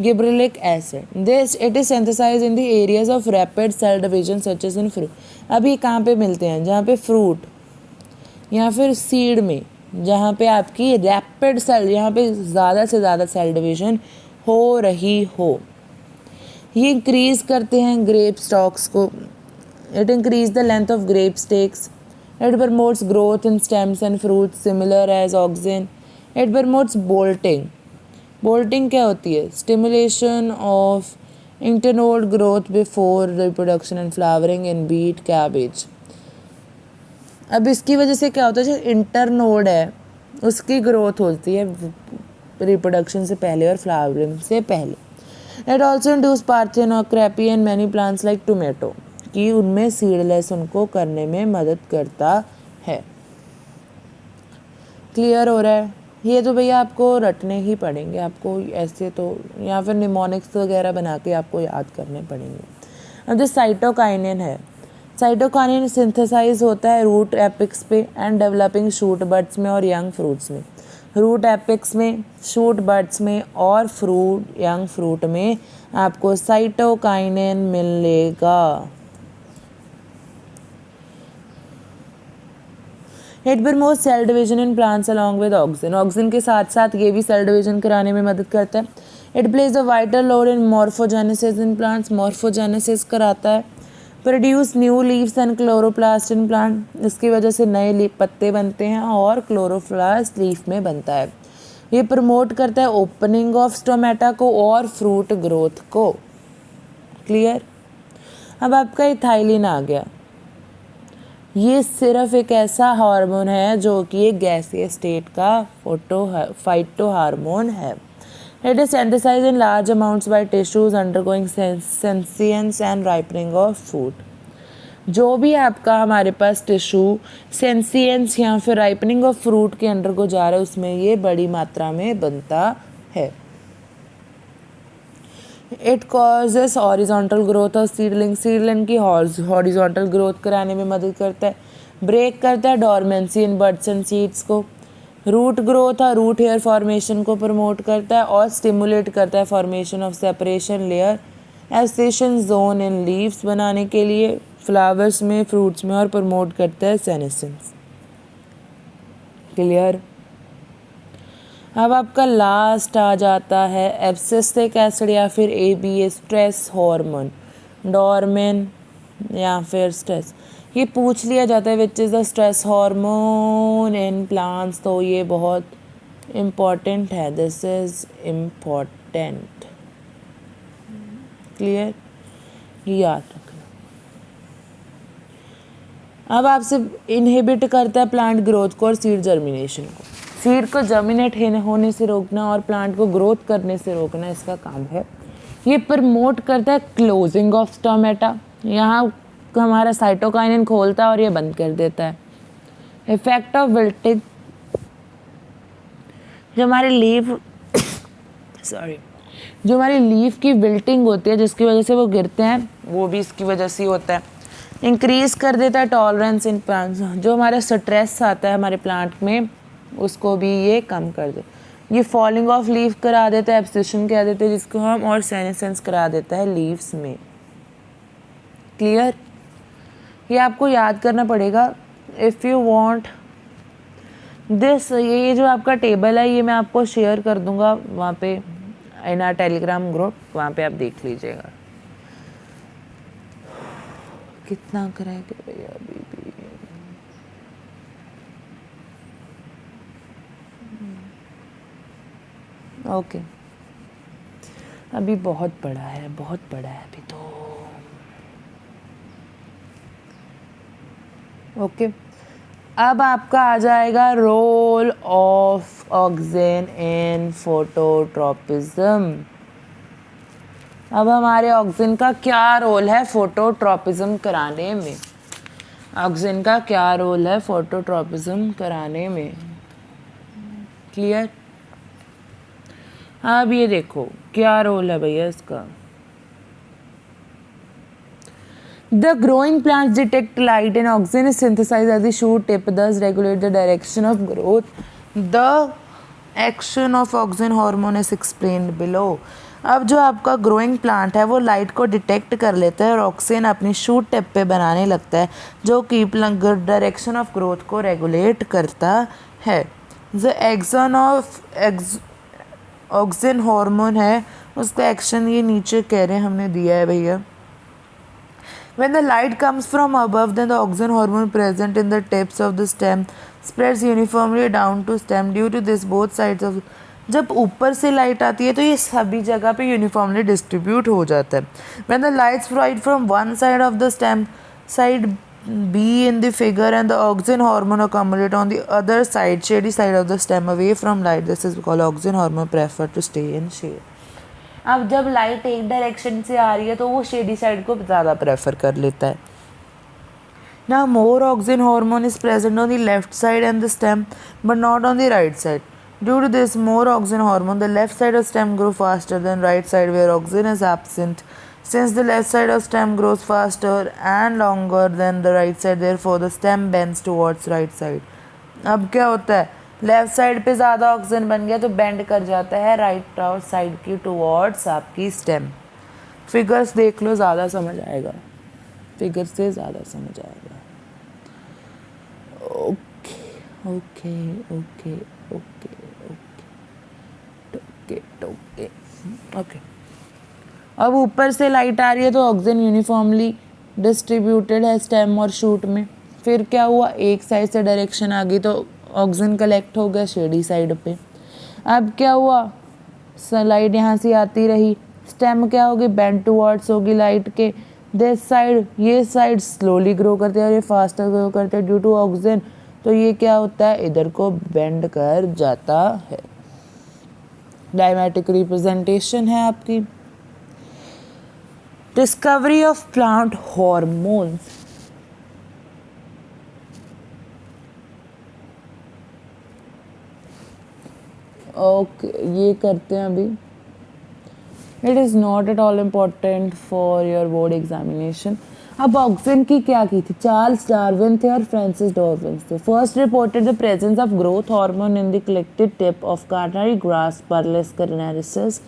Gibberellic acid, this it is synthesized in the areas of rapid cell division such as in fruit. अभी कहाँ पे मिलते हैं, जहाँ पे फ्रूट या फिर सीड में, जहाँ पे आपकी रैपिड सेल, यहाँ पे ज़्यादा से ज़्यादा सेल डिवीजन हो रही हो। ये इंक्रीज करते हैं ग्रेप स्टॉक्स को। It increase the length of grape stalks. It promotes growth in stems and fruits similar as auxin. It promotes bolting. Bolting क्या होती है, stimulation of internode growth before reproduction and flowering in beet cabbage. अब इसकी वजह से क्या होता है, जो इंटरनोड है उसकी ग्रोथ होती है रिप्रोडक्शन से पहले और फ्लावरिंग से पहले। It also induce parthenocarpy in many plants like tomato, कि उनमें सीडलेस उनको करने में मदद करता है। क्लियर हो रहा है, ये तो भैया आपको रटने ही पड़ेंगे, आपको ऐसे तो, या फिर निमोनिक्स वगैरह बना के आपको याद करने पड़ेंगे। अब जो साइटोकाइनिन है, साइटोकाइनिन सिंथेसाइज होता है रूट एपिक्स पे एंड डेवलपिंग शूट बड्स में और यंग फ्रूट्स में। रूट एपिक्स में, शूट बड्स में और फ्रूट, यंग फ्रूट में आपको साइटोकाइनिन मिलेगा। It promotes cell division in plants along with auxin. Auxin के साथ साथ ये भी सेल डिवीजन कराने में मदद करता है। It plays a vital role in morphogenesis in plants, morphogenesis कराता है। Produce new leaves and chloroplast in plant, इसकी वजह से नए पत्ते बनते हैं और क्लोरोप्लास्ट लीफ में बनता है। ये प्रमोट करता है ओपनिंग ऑफ स्टोमेटा को और फ्रूट ग्रोथ को। क्लियर। अब आपका इथाइलिन आ गया, ये सिर्फ एक ऐसा हार्मोन है जो कि एक गैसीय स्टेट का फाइटो हार्मोन है। It is synthesized in large amounts by tissues undergoing senescence and ripening of food. जो भी आपका हमारे पास टिश्यू सेंसियंस या फिर राइपनिंग ऑफ फ्रूट के अंडर को जा रहा है उसमें ये बड़ी मात्रा में बनता है। It causes horizontal growth of seedling, seedling की हॉरिजॉन्टल ग्रोथ कराने में मदद करता है। ब्रेक करता है dormancy in buds and seeds को। रूट ग्रोथ और रूट हेयर फॉर्मेशन को प्रमोट करता है और स्टिमुलेट करता है formation of separation layer abscission zone in leaves बनाने के लिए, फ्लावर्स में, फ्रूट्स में, और प्रमोट करता है सेनेसेंस। क्लियर। अब आपका लास्ट आ जाता है एब्सिसिक एसिड या फिर ABA स्ट्रेस हार्मोन, डॉर्मेन या फिर स्ट्रेस। ये पूछ लिया जाता है which is the stress hormone in plants, तो ये बहुत इम्पॉर्टेंट है, दिस इज इम्पॉर्टेंट। क्लियर, याद रखना। अब आपसे इनहिबिट करता है प्लांट ग्रोथ को और सीड जर्मिनेशन को। सीड को जर्मिनेट होने से रोकना और प्लांट को ग्रोथ करने से रोकना इसका काम है। ये प्रमोट करता है क्लोजिंग ऑफ स्टोमेटा, यहाँ हमारा साइटोकाइनिन खोलता है और ये बंद कर देता है। इफेक्ट ऑफ विल्टिंग, जो हमारे लीफ जो हमारी लीफ की विल्टिंग होती है जिसकी वजह से वो गिरते हैं, वो भी इसकी वजह से होता है। इंक्रीज कर देता है टॉलरेंस इन प्लांट्स, जो हमारा स्ट्रेस आता है हमारे प्लांट में उसको भी ये कम कर दे। ये फॉलिंग ऑफ लीफ करा देता है, एब्सिशन करा देते हैं जिसको हम, और सेनेसेंस करा देता है लीव्स में। क्लियर, ये आपको याद करना पड़ेगा इफ़ यू वांट दिस। ये जो आपका टेबल है ये मैं आपको शेयर कर दूंगा वहाँ पे इन आवर टेलीग्राम ग्रुप, वहाँ पे आप देख लीजिएगा। कितना करेंगे भैया अभी भी। ओके, अभी बहुत बड़ा है, बहुत बड़ा है अभी तो। ओके, अब आपका आ जाएगा role of oxygen in phototropism. अब हमारे ऑक्सीजन का क्या रोल है फोटोट्रॉपिज्म कराने में? ऑक्सीजन का क्या रोल है फोटोट्रॉपिज्म कराने में? क्लियर। अब ये देखो क्या रोल है भैया इसका। The growing plants detect light and oxygen is synthesized at the shoot tip, thus regulate the direction of growth. The action of oxygen hormone is explained below. अब जो आपका ग्रोइंग प्लांट है वो लाइट को detect कर लेता है और ऑक्सीजन अपनी शूट टिप पे बनाने लगता है जो कि डायरेक्शन ऑफ ग्रोथ को रेगुलेट करता है। The action of oxygen hormone है उसका एक्शन ये नीचे कह रहे हैं, हमने दिया है भैया। When the light comes from above, then the oxygen hormone present in the tips of the stem spreads uniformly down to stem. Due to this, both sides of जब ऊपर से लाइट आती है तो ये सभी जगह पे यूनिफॉर्मली डिस्ट्रीब्यूट हो जाता है। When the lights provide from one side of the stem, side B in the figure, and the oxygen hormone accumulate on the other side, shady side of the stem, away from light. This is called oxygen hormone prefer to stay in shade. अब जब light एक direction से आ रही है तो वो shady side को ज़्यादा प्रेफर कर लेता है। Now more oxygen hormone is present on the left side and the stem, but not on the right side. Due to this more oxygen hormone, the left side of stem grow faster than right side where oxygen is absent. Since the left side of stem grows faster and longer than the right side, therefore the stem bends towards right side. अब क्या होता है, left side पे ज़्यादा oxygen बन गया तो bend कर जाता है राइट साइड की टुवर्ड्स आपकी स्टेम। फिगर्स देख लो, ज़्यादा समझ आएगा, फिगर से ज़्यादा समझ आएगा। Okay okay okay okay okay okay okay. अब ऊपर से लाइट आ रही है तो ऑक्सीजन यूनिफॉर्मली डिस्ट्रीब्यूटेड है स्टेम और शूट में। फिर क्या हुआ, एक साइड से डायरेक्शन आ गई तो ऑक्सीजन कलेक्ट हो गया शेडी साइड पे। अब क्या हुआ, लाइट यहाँ से आती रही स्टेम क्या होगी, बेंड टुवर्ड्स होगी लाइट के, दिस साइड, ये साइड स्लोली ग्रो करते हैं और ये फास्टर ग्रो करते हैं ड्यू टू ऑक्सीजन, तो ये क्या होता है, इधर को बेंड कर जाता है। डायमेट्रिक रिप्रेजेंटेशन है आपकी। Discovery of plant hormones, okay ये करते हैं अभी। It is not at all important for your board examination. अब ऑक्सीजन की क्या की थी, चार्ल्स डार्विन थे और फ्रांसिस डॉर्विन थे। First reported the presence of growth hormone in the collected tip of canary grass परलेस carnarius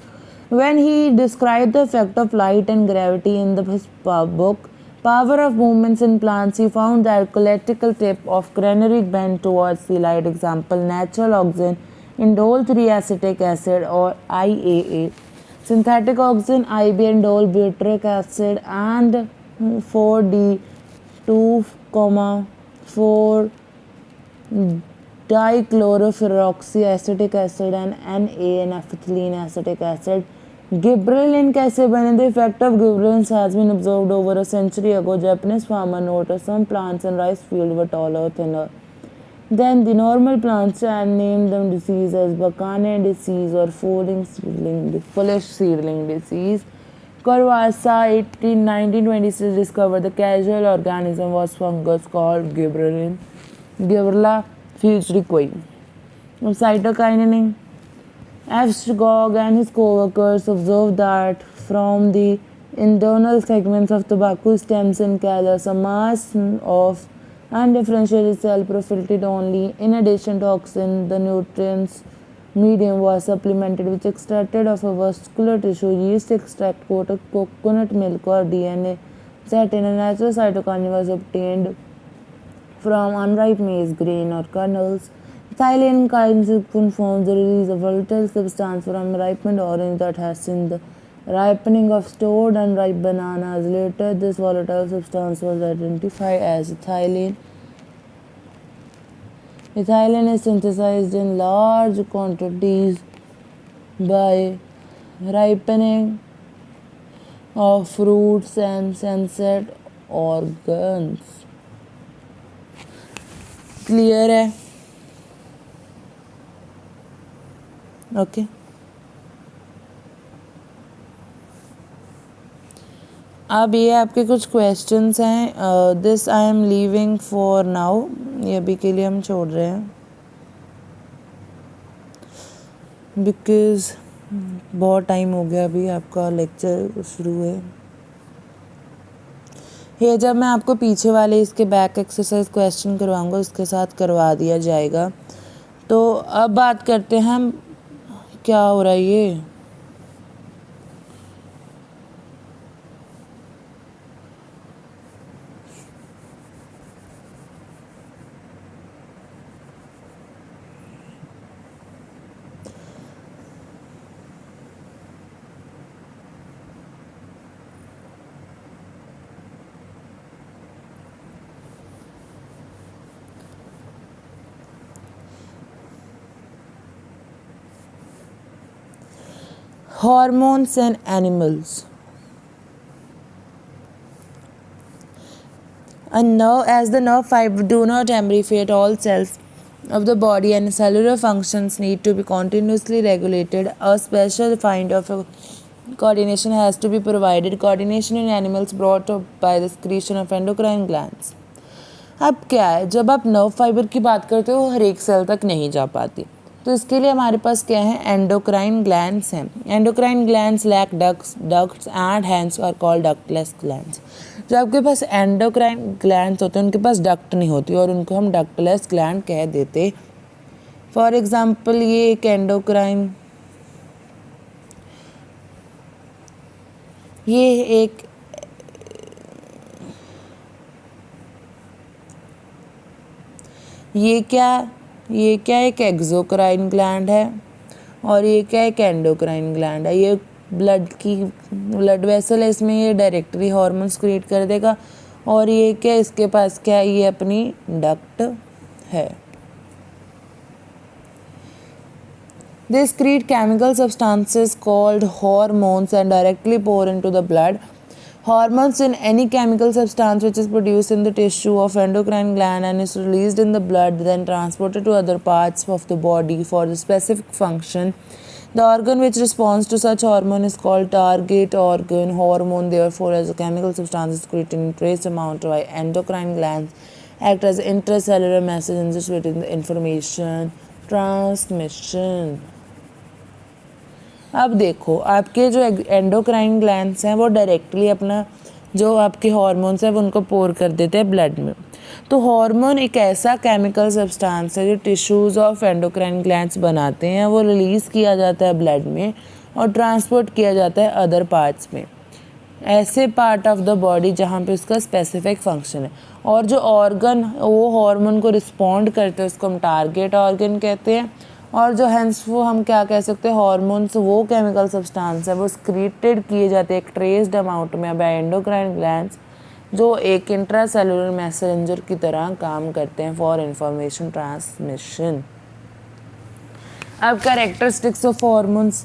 when he described the effect of light and gravity in his book Power of Movements in Plants. He found that collectical tip of granary bent towards the light. Example, natural oxygen, indole 3-acetic acid or IAA. Synthetic oxygen, IB, indole butyric acid and 4D2,4 dichloroperoxyacetic acid and NaN-ethylene acetic acid. Gibberellin कैसे बने? The effect of gibberellins has been observed over a century ago. Japanese farmer noticed some plants in rice field were taller, thinner than the normal plants and named them disease as Bakane disease or foolish seedling disease. Corvassa 1926 discovered the causal organism was fungus called gibberellin. Gibberella fusariquae. Cytokinin. Ashgog and his co-workers observed that from the internal segments of tobacco stems in callus, a mass of undifferentiated cell profiled only. In addition to oxygen, the nutrients medium was supplemented with extracted of a vascular tissue, yeast extract, coconut milk or DNA. Satin, a natural cytokinin, was obtained from unripe maize grain or kernels. Ethylene chyme forms the release of volatile substance from ripened orange that has seen the ripening of stored unripe bananas. Later, this volatile substance was identified as ethylene. Ethylene is synthesized in large quantities by ripening of fruits and sensate organs. Clear है? Okay अब ये आपके कुछ questions हैं. This I am leaving for now, ये अभी के लिए हम छोड़ रहे हैं बिकॉज बहुत टाइम हो गया अभी आपका लेक्चर शुरू है. ये जब मैं आपको पीछे वाले इसके बैक एक्सरसाइज क्वेश्चन करवाऊंगा उसके साथ करवा दिया जाएगा. तो अब बात करते हैं हम, क्या हो रहा है ये, hormones in animals. A nerve, as the nerve fiber do not amplifiate all cells of the body and cellular functions need to be continuously regulated, a special kind of coordination has to be provided. Coordination in animals brought up by the secretion of endocrine glands. अब क्या है, जब आप nerve fibre की बात करते हो हर एक सेल तक नहीं जा पाती, तो इसके लिए हमारे पास क्या है, एंडोक्राइन ग्लैंड्स हैं. Endocrine glands lack ducts and hands are called ductless glands. जो आपके पास एंडोक्राइन ग्लैंड्स होते हैं उनके पास डक्ट नहीं होती और उनको हम डक्टलेस ग्लैंड कह देते. फॉर एग्जांपल ये एक एंडोक्राइन, ये क्या एक एक्सोक्राइन ग्लैंड है और ये क्या एक एंडोक्राइन ग्लैंड है. ये ब्लड वेसल है, इसमें ये डायरेक्टरी हार्मोन्स क्रिएट कर देगा. और ये क्या, इसके पास क्या है, ये अपनी डक्ट है. They secrete chemical substances called hormones and directly pour into the blood. Hormones in any chemical substance which is produced in the tissue of endocrine gland and is released in the blood, then transported to other parts of the body for the specific function. The organ which responds to such hormone is called target organ. Hormone, therefore, as a chemical substance, is secreted in trace amount by endocrine glands, act as intracellular messengers within the information transmission. अब देखो आपके जो endocrine glands हैं वो directly अपना जो आपके hormones हैं वो उनको पोर कर देते हैं ब्लड में। तो हार्मोन एक ऐसा केमिकल सब्सटेंस है जो टिश्यूज़ ऑफ एंडोक्राइन ग्लैंड्स बनाते हैं, वो रिलीज़ किया जाता है ब्लड में और ट्रांसपोर्ट किया जाता है अदर पार्ट्स में, ऐसे पार्ट ऑफ द बॉडी जहाँ पे उसका स्पेसिफिक फंक्शन है। और जो ऑर्गन वो हार्मोन को रिस्पॉन्ड करते हैं उसको हम टारगेट ऑर्गन कहते हैं। और जो हैंस वो हम क्या कह सकते हैं, हार्मोन्स वो केमिकल सब्सटेंस है वो स्क्रीटेड किए जाते हैं एक ट्रेस्ड अमाउंट में बाय एंडोक्राइन ग्लैंड्स, जो एक इंट्रासेलुलर मैसेंजर की तरह काम करते हैं फॉर इंफॉर्मेशन ट्रांसमिशन। अब characteristics of hormones,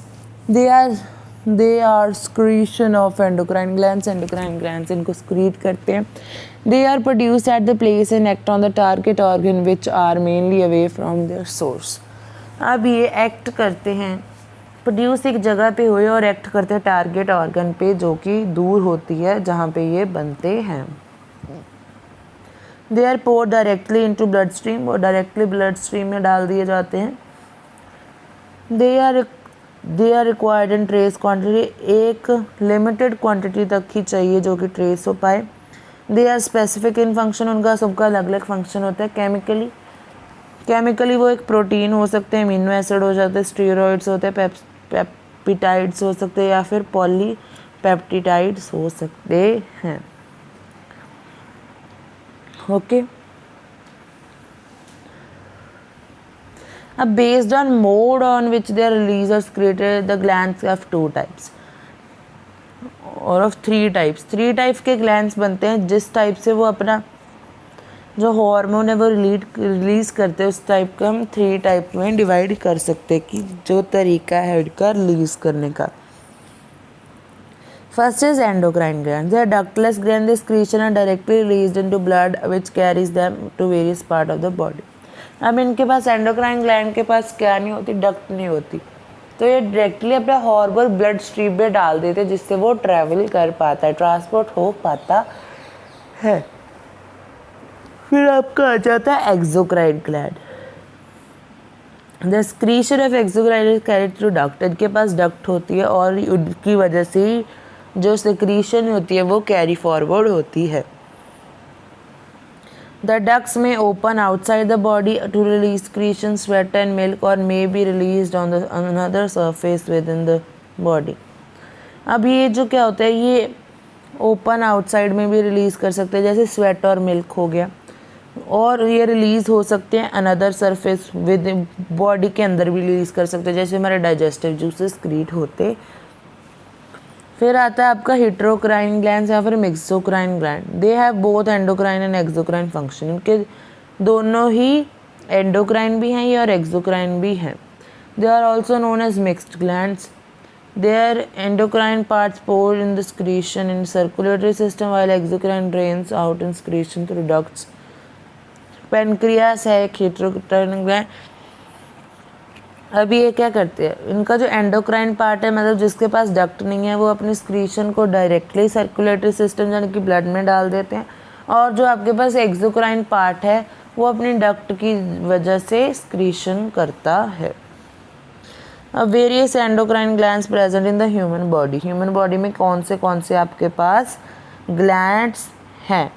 they are secretion of endocrine glands इनको स्क्रीट करते हैं। They are produced at the place and act on the target organ which are mainly away from their source. अब ये act करते हैं, produce एक जगह पे हुए और एक्ट करते हैं टारगेट ऑर्गन पे जो कि दूर होती है जहाँ पे ये बनते हैं। They are pour directly into blood stream, और डायरेक्टली ब्लड स्ट्रीम में डाल दिए जाते हैं। They are required in trace quantity, एक लिमिटेड क्वांटिटी तक ही चाहिए जो कि ट्रेस हो पाए। They are specific in function, उनका सबका अलग अलग फंक्शन होता है। केमिकली वो एक प्रोटीन हो सकते हैं, अमीनो एसिड हो जाते हैं, स्टीरॉइड्स होते हैं, पेप्टिडाइड्स हो सकते हैं या फिर पॉलीपेप्टिडाइड्स हो सकते हैं। ओके, अब based on mode on which they are release और created, the glands of 2 types और ऑफ 3 टाइप्स। 3 टाइप के ग्लैंड्स बनते हैं, जिस टाइप से वो अपना जो हार्मोन है वो रिलीज़ करते हैं उस टाइप का हम 3 टाइप में डिवाइड कर सकते हैं कि जो तरीका है उनका रिलीज़ करने का। First is endocrine gland, they are ductless gland, the secretion are directly released into blood which carries them to various part of the body. अब इनके पास एंडोक्राइन ग्लैंड के पास क्या नहीं होती, डक्ट नहीं होती, तो ये डायरेक्टली अपना हार्मोन ब्लड स्ट्रीम में डाल देते जिससे वो ट्रैवल कर पाता है, ट्रांसपोर्ट हो पाता है। फिर आपका आ जाता है exocrine gland. The secretion of exocrine is carried through duct, इनके पास डक्ट होती है और उनकी वजह से ही जो सिक्रीशन होती है वो कैरी फॉरवर्ड होती है। द डक्ट्स में open outside the body to release secretion, sweat and milk, और may be released on the another surface within the body. अब ये जो क्या होता है, ये ओपन आउटसाइड में भी रिलीज़ कर सकते हैं, जैसे स्वेट और मिल्क हो गया, और ये रिलीज़ हो सकते हैं अनदर सरफेस विद बॉडी के अंदर भी रिलीज़ कर सकते हैं, जैसे हमारे डाइजेस्टिव जूसेस क्रिएट होते। फिर आता है आपका हेटेरोक्राइन ग्लैंड्स या फिर मेक्सोक्राइन gland. They have both endocrine and exocrine function, इनके दोनों ही एंडोक्राइन भी हैं और एक्सोक्राइन भी हैं। They are also known as mixed glands. Their endocrine parts pour in the secretion in circulatory system while exocrine drains out in secretion through ducts. Pancreas है एक हेटेरोक्राइन gland. अब ये क्या करते हैं, इनका जो एंडोक्राइन पार्ट है मतलब जिसके पास डक्ट नहीं है वो अपनी स्क्रीशन को डायरेक्टली सर्कुलेटरी सिस्टम यानी कि ब्लड में डाल देते हैं, और जो आपके पास एक्सोक्राइन पार्ट है वो अपनी डक्ट की वजह से स्क्रीशन करता है। अब various endocrine glands present in the human body, human body में कौन से आपके पास ग्लैंड्स हैं।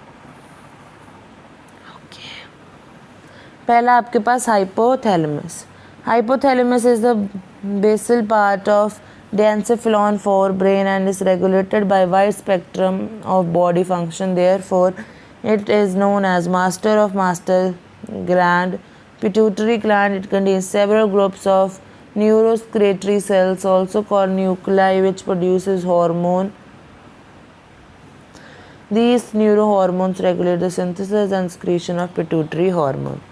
पहला आपके पास hypothalamus. Hypothalamus is the basal part of diencephalon forebrain and is regulated by wide spectrum of body function. Therefore, it is known as master of master gland. Pituitary gland, it contains several groups of neurosecretory cells, also called nuclei, which produces hormone. These neurohormones regulate the synthesis and secretion of pituitary hormone.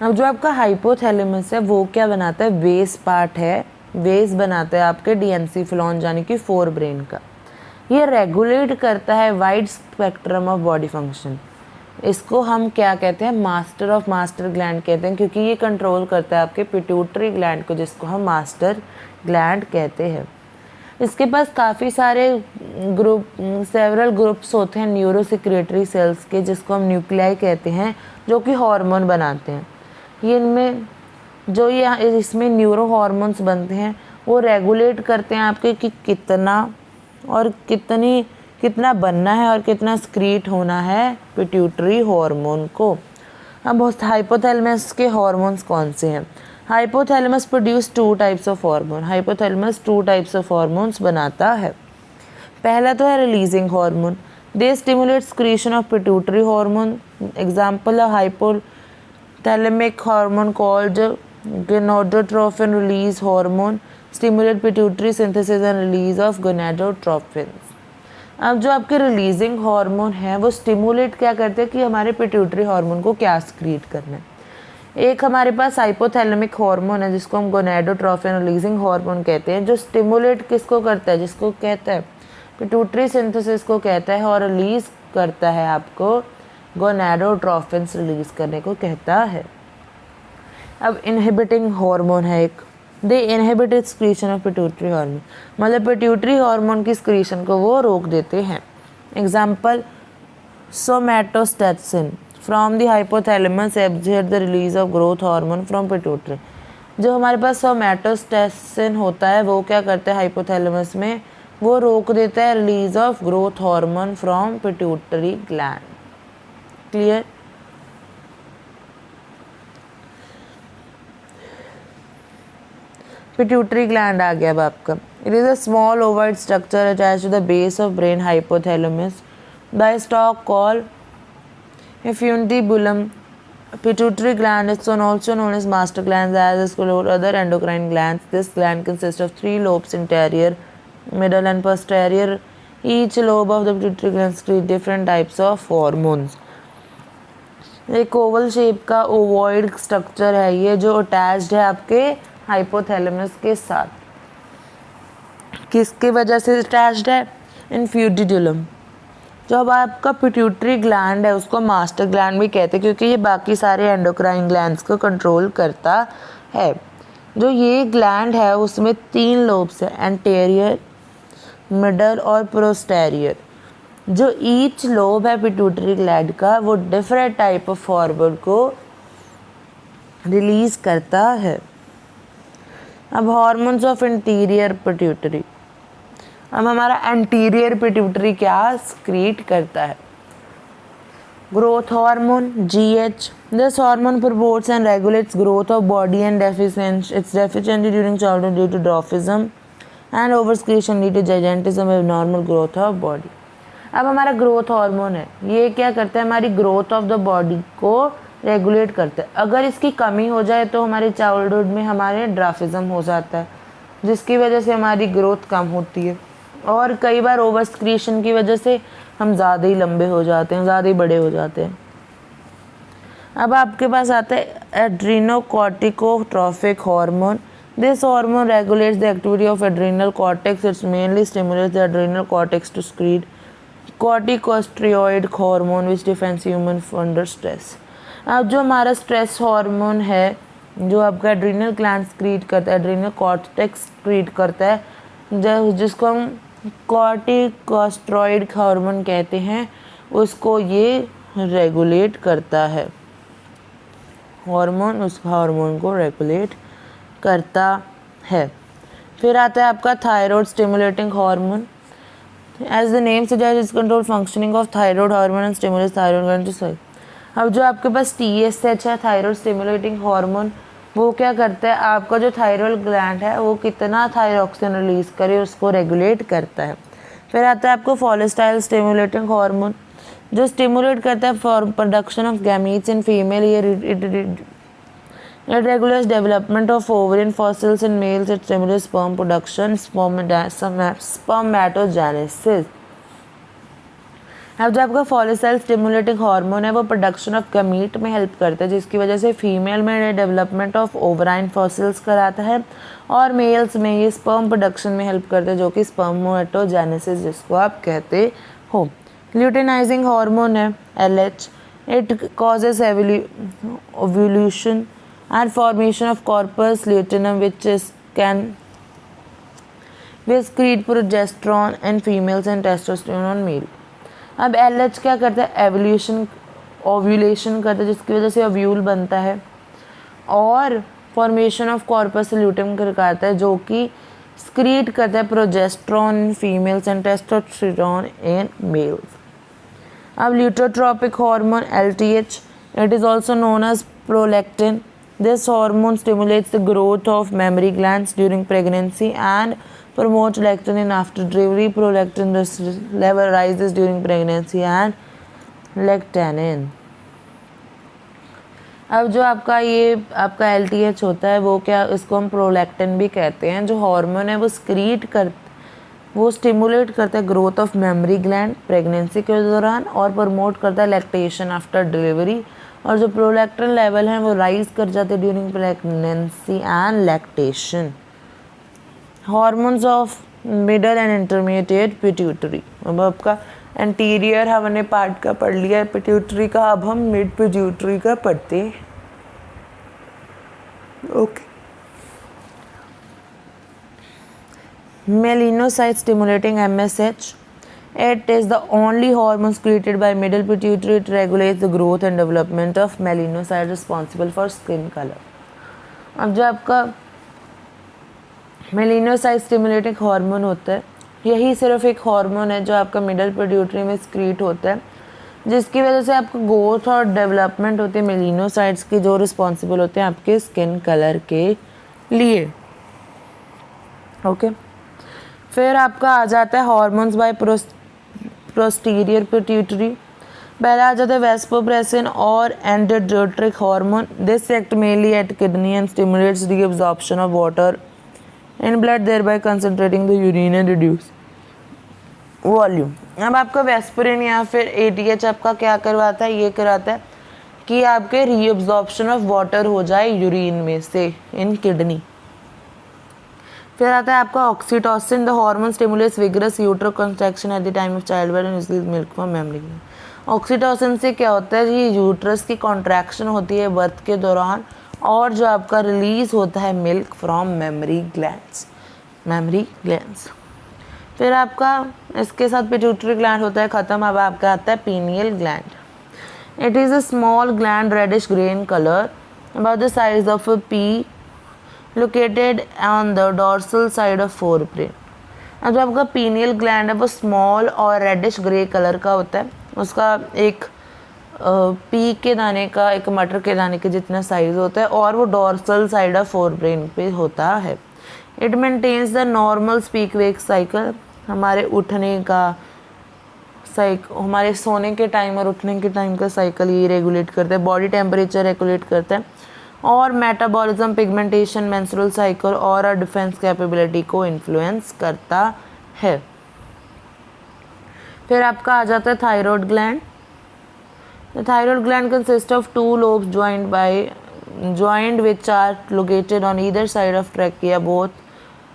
अब जो आपका hypothalamus है वो क्या बनाता है, base part है, base बनाता है आपके डीएनसीफिलॉन यानी कि फोर ब्रेन का। ये रेगुलेट करता है wide spectrum of body function. इसको हम क्या कहते हैं, मास्टर ऑफ मास्टर ग्लैंड कहते हैं, क्योंकि ये कंट्रोल करता है आपके पिट्यूटरी ग्लैंड को, जिसको हम मास्टर ग्लैंड कहते हैं। इसके पास काफ़ी सारे ग्रुप, सेवरल ग्रुप्स होते हैं न्यूरोसिक्रेटरी सेल्स के, जिसको हम न्यूक्लियाई कहते हैं, जो कि हार्मोन बनाते हैं। ये इनमें जो ये इसमें न्यूरो हार्मोन्स बनते हैं वो रेगुलेट करते हैं आपके कि कितना और कितना बनना है और कितना स्क्रीट होना है पिट्यूटरी हार्मोन को। अब हाइपोथैलेमस के हार्मोन्स कौन से हैं? Hypothalamus produce two types of hormone. Hypothalamus two types of hormones बनाता है। पहला तो है releasing hormone, they stimulate secretion of pituitary hormone. Example है hypothalamic hormone called gonadotropin release hormone stimulate pituitary synthesis and release of gonadotropins। अब जो आपके releasing hormone है वो स्टिमुलेट क्या करते हैं कि हमारे पिट्यूटरी हार्मोन को क्या स्क्रीट करना है। एक हमारे पास हाइपोथैलेमिक हार्मोन है जिसको हम गोनाडोट्रोफिन रिलीजिंग हार्मोन कहते हैं, जो स्टिमुलेट किसको करता है, जिसको कहता है पिट्यूटरी सिंथेसिस को कहता है, और रिलीज करता है आपको गोनाडोट्रोफिन्स रिलीज करने को कहता है। अब इनहिबिटिंग हार्मोन है एक, they inhibit excretion of pituitary hormone, मतलब पिट्यूटरी हार्मोन की एक्सक्रीशन को वो रोक देते हैं। Example somatostatin from the hypothalamus absorb the release of growth hormone from pituitary. जो हमारे पास सोमैटोस्टैटिन होता है वो क्या करता है हाइपोथैलेमस में, वो रोक देता है release of growth hormone from pituitary gland. Clear? Pituitary gland आ गया अब आपका। It is a small oval structure attach to the base of brain hypothalamus by stalk call infundibulum. Pituitary gland is also known as master gland, as is other endocrine glands. This gland consists of three lobes, anterior, middle and posterior. Each lobe of the pituitary gland secretes different types of hormones. एक Oval shape का ovoid structure है ये, जो attached है आपके hypothalamus के साथ। किसके वजह से अटैच्ड है? इन्फ्यूडिडुलम। जो अब आपका पिट्यूटरी ग्लैंड है उसको मास्टर ग्लैंड भी कहते हैं, क्योंकि ये बाकी सारे एंडोक्राइन ग्लैंड्स को कंट्रोल करता है। जो ये ग्लैंड है उसमें तीन लोब्स है, एंटेरियर, मिडल और पोस्टेरियर। जो ईच लोब है पिट्यूटरी ग्लैंड का वो डिफरेंट टाइप ऑफ हार्मोन को रिलीज करता है। अब हार्मोन्स ऑफ इंटीरियर पिट्यूटरी। अब हमारा एंटीरियर पिट्यूटरी क्या स्क्रीट करता है? Growth hormone GH। This hormone promotes and regulates growth of body and deficiency it's deficiency during childhood due to dwarfism and oversecretion lead to gigantism and normal growth of body. अब हमारा growth hormone है, ये क्या करता है, हमारी growth of the body को regulate करता है। अगर इसकी कमी हो जाए तो हमारे चाइल्डहुड में हमारे ड्वार्फिज्म हो जाता है, जिसकी वजह से हमारी ग्रोथ कम होती है, और कई बार ओवरस्क्रीशन की वजह से हम ज़्यादा ही लंबे हो जाते हैं, ज़्यादा ही बड़े हो जाते हैं। अब आपके पास आता है adrenocorticotrophic hormone. This hormone regulates the activity of adrenal cortex. It's mainly stimulates the adrenal cortex to secrete corticosteroid hormone which defence human under stress. अब जो हमारा स्ट्रेस हार्मोन है, जो आपका एड्रीनल ग्लैंड स्क्रीट करता है, एड्रीनल कॉर्टेक्स स्क्रीट करता है, जिसको हम कॉर्टिकोस्टेरॉइड हार्मोन कहते हैं, उसको ये रेगुलेट करता है। हार्मोन उस हार्मोन को रेगुलेट करता है। फिर आता है आपका thyroid stimulating hormone. As the name suggest its control functioning of thyroid hormone and stimulates thyroid gland to serve. अब जो आपके पास TSH है, थायराइड स्टिमुलेटिंग हार्मोन, वो क्या करता है, आपका जो थायराइड ग्लैंड है वो कितना थायरॉक्सिन रिलीज करे उसको रेगुलेट करता है। फिर आता है आपको फोलिस्टाइल स्टिमुलेटिंग हार्मोन, जो स्टिमुलेट करता है for production of gametes in female. It regulates development of ovarian fossils in males. It stimulates sperm production, spermatogenesis अब जो आपका फॉलिसाइल स्टिमुलेटिंग हार्मोन है वो प्रोडक्शन ऑफ गमीट में हेल्प करता है, जिसकी वजह से फीमेल में डेवलपमेंट ऑफ ओवराइन फॉसिल्स कराता है, और मेल्स में ये स्पर्म प्रोडक्शन में हेल्प करता है, जो कि स्पर्मोएटोजेनेसिस जिसको आप कहते हो। ल्यूटेनाइजिंग हार्मोन है LH, it causes ovulation and formation of corpus luteum which can secrete progesterone in females and testosterone on male। अब LH क्या करता है, ओव्यूलेशन करता है, जिसकी वजह से ओव्यूल बनता है, और फॉर्मेशन ऑफ कॉर्पस ल्यूटेम करता है, जो कि स्क्रीट करता है progesterone in females and testosterone in males. अब luteotropic hormone LTH, it is also known as prolactin. This hormone stimulates the growth of mammary glands during pregnancy and promote lactanin after delivery। Prolactin level rises during pregnancy and lactanin। अब जो आपका LTH होता है वो क्या, इसको हम prolactin भी कहते हैं। जो हार्मोन है वो स्टिमुलेट करता है growth of mammary gland pregnancy के दौरान, और प्रमोट करता है लैक्टेशन आफ्टर डिलीवरी। और जो प्रोलैक्टिन लेवल है वो राइज कर जाते हैं during pregnancy and lactation. Hormones of middle and intermediate pituitary. अब आपका एंटीरियर हमने पार्ट का पढ़ लिया है पिट्यूटरी का, अब हम मिड पिट्यूटरी का पढ़ते हैं। Okay, melanocyte stimulating MSH, it is the only hormone secreted by middle pituitary। it regulates the growth and development of melanocytes responsible for skin color। अब जो आपका मेलिनोसाइट स्टिमुलेटिंग हार्मोन होता है, यही सिर्फ एक हार्मोन है जो आपका मिडल पिट्यूटरी में स्क्रीट होता है, जिसकी वजह से आपका ग्रोथ और डेवलपमेंट होती है मेलिनोसाइट्स की, जो रिस्पॉन्सिबल होते हैं आपके स्किन कलर के लिए। ओके, फिर आपका आ जाता है हार्मोन्स बाय पोस्टीरियर पिट्यूटरी। पहला आ जाता है वेस्पोप्रेसिन और एंडोड्रोट्रिक hormone. This act mainly at kidney and stimulates the absorption of water in blood, thereby concentrating the urine and reduce volume। अब आपका वेस्परिन या फिर ATH आपका क्या करवाता है, ये कराता है कि आपके रीअब्जॉर्प्शन ऑफ वाटर हो जाए यूरिन में से इन किडनी। फिर आता है आपका oxytocin. The hormone stimulates vigorous utero contraction at the time of child birth and release milk from memory. Oxytocin से क्या होता है, ये यूट्रस की कॉन्ट्रैक्शन होती है बर्थ के दौरान, और जो आपका रिलीज होता है मिल्क फ्रॉम मेमरी ग्लैंड्स। फिर आपका इसके साथ पिट्यूटरी ग्लैंड होता है ख़त्म। अब आपका आता है pineal gland. It is a small gland reddish grey in colour about the size of a pea, located on the dorsal side of forebrain. अब जो आपका पीनियल ग्लैंड है वो स्मॉल और रेडिश ग्रे कलर का होता है। उसका एक पी के दाने का, एक मटर के दाने के जितना साइज होता है, और वो डोर्सल साइड ऑफ फोरब्रेन पे होता है। इट मेंटेन्स द नॉर्मल स्पीक वेक साइकिल। हमारे उठने का हमारे सोने के टाइम और उठने के टाइम का साइकिल ये रेगुलेट करता है। बॉडी टेम्परेचर रेगुलेट करता है, और मेटाबॉलिज्म, पिगमेंटेशन, मेंस्ट्रुअल साइकिल और डिफेंस कैपेबिलिटी को इन्फ्लुएंस करता है। फिर आपका आ जाता है thyroid gland. The thyroid gland consists of two lobes joined which are located on either side of trachea. Both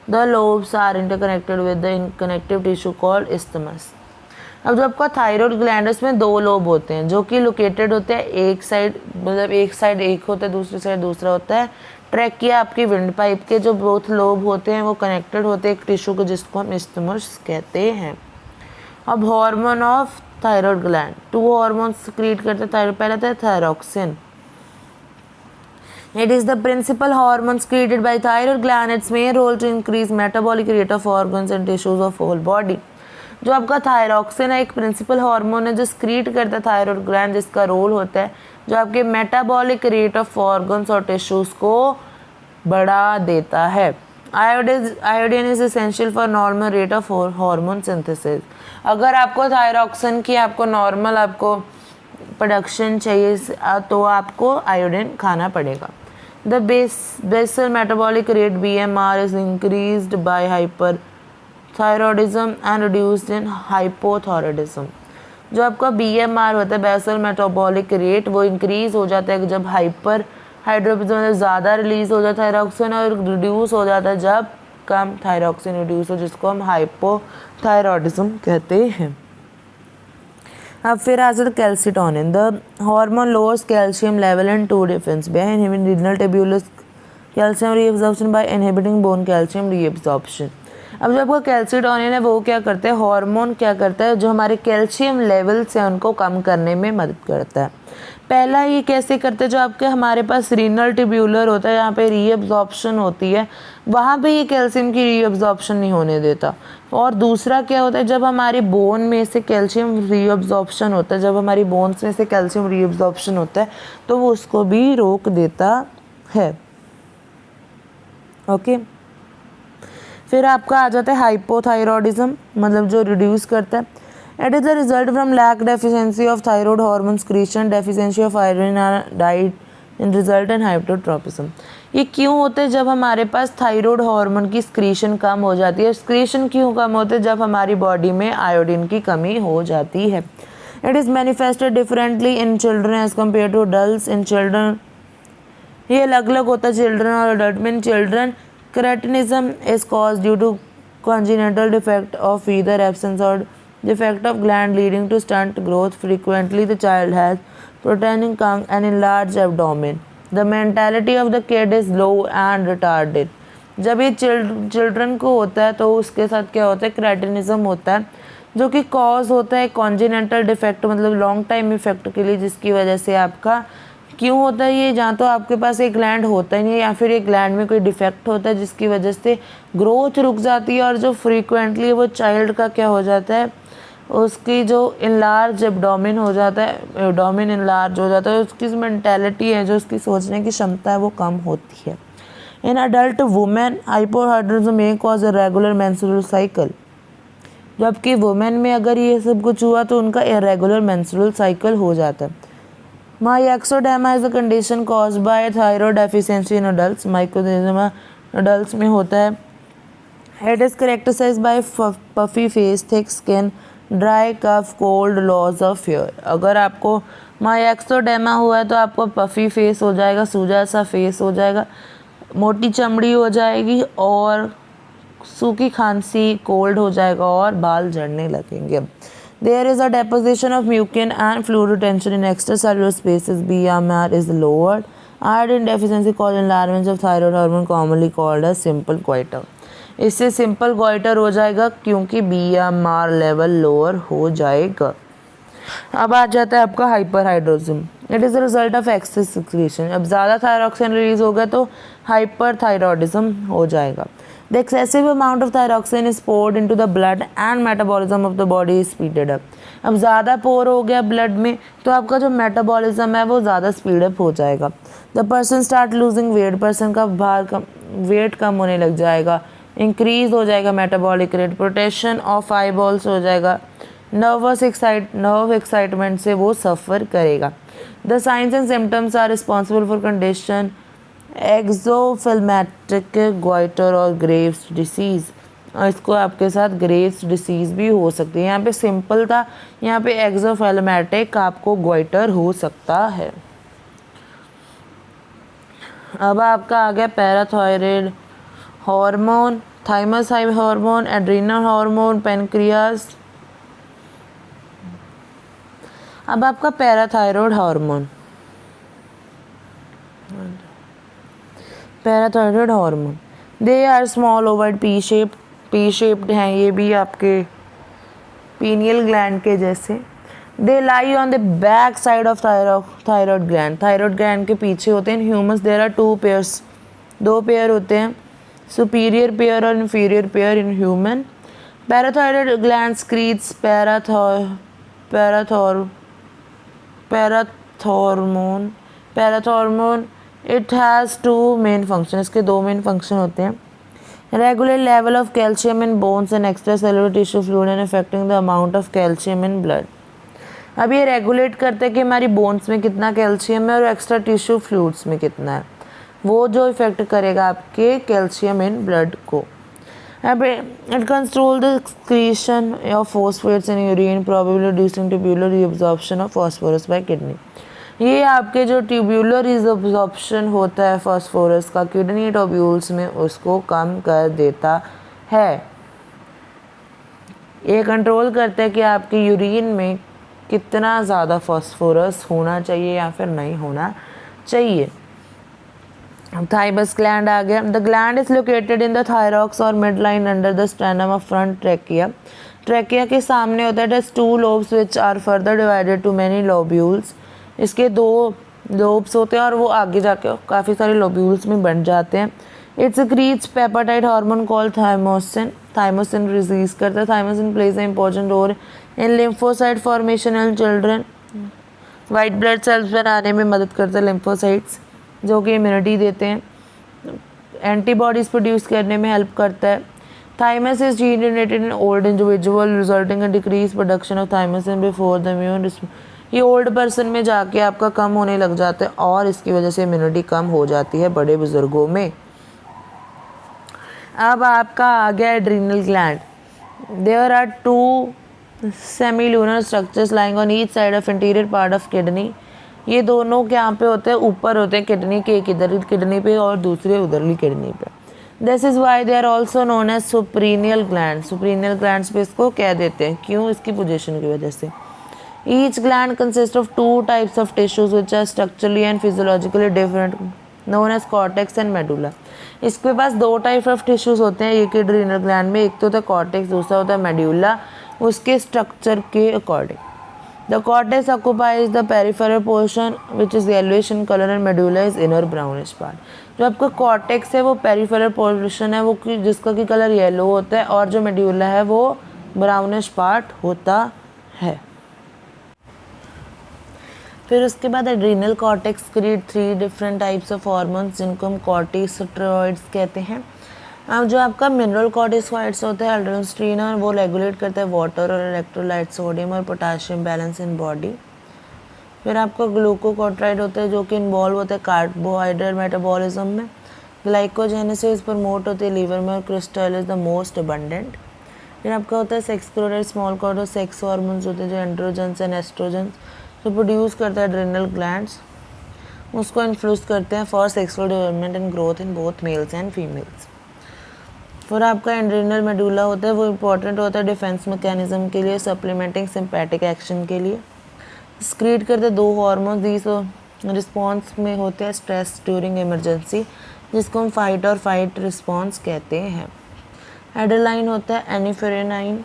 the lobes are interconnected with the connective tissue called isthmus। अब जो आपका थायराइड ग्लैंड है उसमें दो lobe होते हैं जो कि लोकेटेड होते हैं एक साइड, मतलब एक साइड एक होता है, दूसरी साइड दूसरा होता है। ट्रैकिया आपकी विंड पाइप के जो बोथ लोब होते हैं वो कनेक्टेड होते हैं एक टिश्यू को, जिसको हम isthmus कहते हैं। अब hormone of thyroid gland, two hormones secrete करते हैं थायराइड। पहला था thyroxine. It is the principal hormone secreted by thyroid gland. Its main role to increase metabolic rate of organs and tissues of whole body. जो आपका thyroxine है एक principal hormone है जो सिक्रीट करता है थायराइड ग्लैंड, जिसका रोल होता है जो आपके मेटाबॉलिक रेट ऑफ ऑर्गन्स और टिश्यूज को बढ़ा देता है। Iodine is essential for normal rate of hormone synthesis. अगर आपको थायरोक्सिन की नॉर्मल प्रोडक्शन चाहिए तो आपको आयोडीन खाना पड़ेगा। The basal metabolic rate BMR is increased by hyperthyroidism and reduced in hypothyroidism. जो आपका BMR होता है बेसल मेटाबॉलिक रेट, वो इंक्रीज हो जाता है जब हाइपर हाइड्रोपिज्म मतलब ज़्यादा रिलीज हो जाता है थायरॉक्सिन, और रिड्यूस हो जाता है जब कम थायरॉक्सिन रिड्यूस हो, जिसको हम हाइपोथायरॉयडिज्म कहते हैं। अब फिर आ जाता calcitonin. The hormone lowers calcium level in two difference by inhibiting renal tubules calcium reabsorption by inhibiting bone calcium reabsorption. अब जो आपका कैल्सिटोनिन है वो क्या करता है, हार्मोन क्या करता है, जो हमारे कैल्शियम लेवल्स हैं उनको कम करने में मदद करता है। पहला ये कैसे करते हैं, जो आपके हमारे पास रीनल ट्यूब्यूलर होता है, यहाँ पे रीअब्जॉर्प्शन होती है, वहाँ पे ये कैल्शियम की रीअब्जॉर्प्शन नहीं होने देता। और दूसरा क्या होता है, जब हमारी बोन में से कैल्शियम रीअब्जॉर्प्शन होता है, जब हमारी बोन्स में से कैल्शियम रीअब्जॉर्प्शन होता है तो वो उसको भी रोक देता है। ओके फिर आपका आ जाता है हाइपोथायरॉयडिज्म, मतलब जो रिड्यूस करता है। It is the result from lack deficiency of thyroid hormone secretion, deficiency of iron diet in result in hypotropism. ये क्यों होता है, जब हमारे पास थायराइड हार्मोन की सक्रीशन कम हो जाती है। सक्रीशन क्यों कम होते हैं, जब हमारी बॉडी में आयोडीन की कमी हो जाती है। It is manifested differently in children as compare to adult. In children ये अलग अलग होता है चिल्ड्रन और अडल्ट में। Children cretinism is cause due to congenital defect of either absence or defect of gland leading to stunt growth. Frequently the child has protruding tongue and enlarged abdomen. The mentality of the kid is low and retarded. जब ये children को होता है तो उसके साथ क्या होता है, क्रेटिनिज्म होता है, जो कि कॉज होता है कॉन्जिनेंटल डिफेक्ट, मतलब लॉन्ग टाइम इफेक्ट के लिए, जिसकी वजह से आपका क्यों होता है ये, जहाँ तो आपके पास एक ग्लैंड होता ही नहीं है या फिर एक ग्लैंड में कोई डिफेक्ट होता है जिसकी वजह से ग्रोथ रुक जाती है, और जो फ्रीक्वेंटली वो चाइल्ड का क्या हो जाता है, उसकी जो इनलार्ज एब्डोमेन हो जाता है, एब्डोमेन इनलार्ज हो जाता है, उसकी मेंटालिटी है, जो उसकी सोचने की क्षमता है वो कम होती है। इन अडल्ट वुमेन हाइपोथायरॉयडिज्म में cause a regular menstrual cycle. जबकि वुमेन में अगर ये सब कुछ हुआ तो उनका इरेगुलर मेंस्ट्रुअल साइकिल हो जाता है। Myxedema is a condition caused by thyroid deficiency in adults. Myxedema adults में होता है। It is characterized by puffy face, thick skin, dry cough, cold, loss of hair. अगर आपको myxedema हुआ है तो आपको puffy face हो जाएगा, सूजा सा फेस हो जाएगा, मोटी चमड़ी हो जाएगी और सूखी खांसी, कोल्ड हो जाएगा और बाल झड़ने लगेंगे। There is a deposition of mucin and fluid retention in extracellular spaces. BMR is lowered. Iodine deficiency causes enlargement of thyroid hormone, commonly called as simple goiter. इससे सिंपल गोइटर हो जाएगा क्योंकि BMR लेवल लोअर हो जाएगा। अब आ जाता है आपका hyperthyroidism. It is the result of excess secretion. अब ज़्यादा थायरॉक्सिन रिलीज होगा तो हाइपरथायरॉयडिज्म हो जाएगा। The excessive amount of thyroxine is poured into the blood and metabolism of the body is speeded up. अब ज़्यादा पोर हो गया ब्लड में तो आपका जो मेटाबॉलिज्म है वो ज़्यादा स्पीड अप हो जाएगा। The person start losing weight, person का भार कम, वेट कम होने लग जाएगा, इंक्रीज हो जाएगा metabolic rate, protection of eyeballs हो जाएगा, नर्व एक्साइटमेंट से वो सफ़र करेगा। The signs and symptoms are responsible for condition exophthalmic goitre और ग्रेव्स डिसीज़। और इसको आपके साथ ग्रेव्स डिसीज़ भी हो सकती है। यहाँ पे सिंपल था, यहाँ पे एक्सोफिल्मेटिक आपको गोइटर हो सकता है। अब आपका आ गया parathyroid hormone, thymus hormone, adrenal hormone, pancreas. अब आपका parathyroid hormone, parathyroid hormone, they are small oval pea shaped हैं, ये भी आपके पीनियल ग्लैंड के जैसे। They lie on the back side of thyroid gland, thyroid gland के पीछे होते हैं। In humans there are two pairs, दो पेयर होते हैं, सुपीरियर पेयर और inferior pair in human. Parathyroid gland secretes parathormone. It has to main function, इसके दो मेन फंक्शन होते हैं। Regular level of calcium in bones and extra cellular tissue fluid and affecting the amount of calcium in blood. अब ये regulate करते हैं कि हमारी बोन्स में कितना कैल्शियम है और एक्स्ट्रा टिश्यू फ्लूइड्स में कितना है, वो जो इफेक्ट करेगा आपके कैल्शियम इन ब्लड को। It controls the excretion of phosphates in urine, probably reducing tubular reabsorption of phosphorus by kidney. ये आपके जो ट्यूब्यूलर रिजॉर्प्शन होता है फास्फोरस का किडनी ट्यूब्यूल्स में, उसको कम कर देता है। ये कंट्रोल करता है कि आपकी यूरिन में कितना ज़्यादा फास्फोरस होना चाहिए या फिर नहीं होना चाहिए। थाइमस ग्लैंड आ गया। The gland is located in the thorax और mid line under the sternum of front trachea. Trachea के सामने होता है। It has 2 lobes which are further divided to many lobules। इसके 2 lobes होते हैं और वो आगे जाके काफ़ी सारे लोब्यूल्स में बन जाते हैं। It secretes peptide hormone called thymosin. Thymosin release करता है। Thymosin plays an important role in lymphocyte formation in children. White blood cells बनाने में मदद करता है लिम्फोसाइट्स, जो कि इम्यूनिटी देते हैं। एंटीबॉडीज़ प्रोड्यूस करने में हेल्प करता है। Thymus is generated in old individual resulting in decrease production of thymosin before the immune. ये ओल्ड पर्सन में जाके आपका कम होने लग जाता है और इसकी वजह से इम्यूनिटी कम हो जाती है बड़े बुजुर्गों में। अब आपका आ गया adrenal gland. There are 2 semilunar structures lying on each side of interior part of kidney. ये दोनों क्या पे होते हैं, ऊपर होते हैं किडनी के, एक इधर किडनी पे और दूसरे उधरली किडनी पे। This is why they are also known as suprarenal gland. Suprarenal glands पे इसको कह देते हैं, क्यों? इसकी पोजीशन की वजह से। Each gland consist of 2 types of tissues which are structurally and physiologically different, known as cortex and medulla. इसके पास 2 टाइप ऑफ टिश्यूज होते हैं एक एड्रीनल ग्लैंड में, एक तो होता है कॉर्टेक्स, दूसरा होता है मेडुला, उसके स्ट्रक्चर के according. The cortex occupies the peripheral portion which is yellowish in color and medulla is inner brownish part। जो आपका कॉर्टेक्स है वो पेरिफेरल पोर्शन है, वो जिसका की कलर येलो होता है, और जो मेड्यूला है वो ब्राउनिश पार्ट होता है। फिर उसके बाद adrenal cortex create 3 different types of hormones जिनको हम कॉर्टिसोस्टेरॉइड्स कहते हैं। अब जो आपका मिनरल कॉर्टिसोइड्स होता है एल्डोस्टेरोन, वो रेगुलेट करता है वाटर और इलेक्ट्रोलाइट, सोडियम और पोटाशियम बैलेंस इन बॉडी। फिर आपका ग्लूकोकॉर्टाइड होता है जो कि इन्वॉल्व होता है कार्बोहाइड्रेट मेटाबॉलिज्म में। ग्लाइकोजेनेसिस प्रमोट होती है लीवर में और crystal is the most abundant. फिर आपका होता है sex chloride small cord, sex hormones होते हैं जो एंड्रोजन्स एंड एस्ट्रोजन्स जो प्रोड्यूस करता है एड्रिनल ग्लैंड्स, उसको इन्फ्लुएंस करते हैं for sexual development and growth in both males and females. फिर आपका एड्रिनल मेडुला होता है, वो इंपॉर्टेंट होता है डिफेंस मैकेनिज्म के लिए, सप्लीमेंटिंग सिंपैथिक एक्शन के लिए। स्क्रीट करते 2 हार्मोन, दीज रिस्पॉन्स में होते हैं स्ट्रेस ड्यूरिंग इमरजेंसी, जिसको हम फाइट और फाइट रिस्पॉन्स कहते हैं। एड्रेनालाइन होता है एनिफ्रेनाइन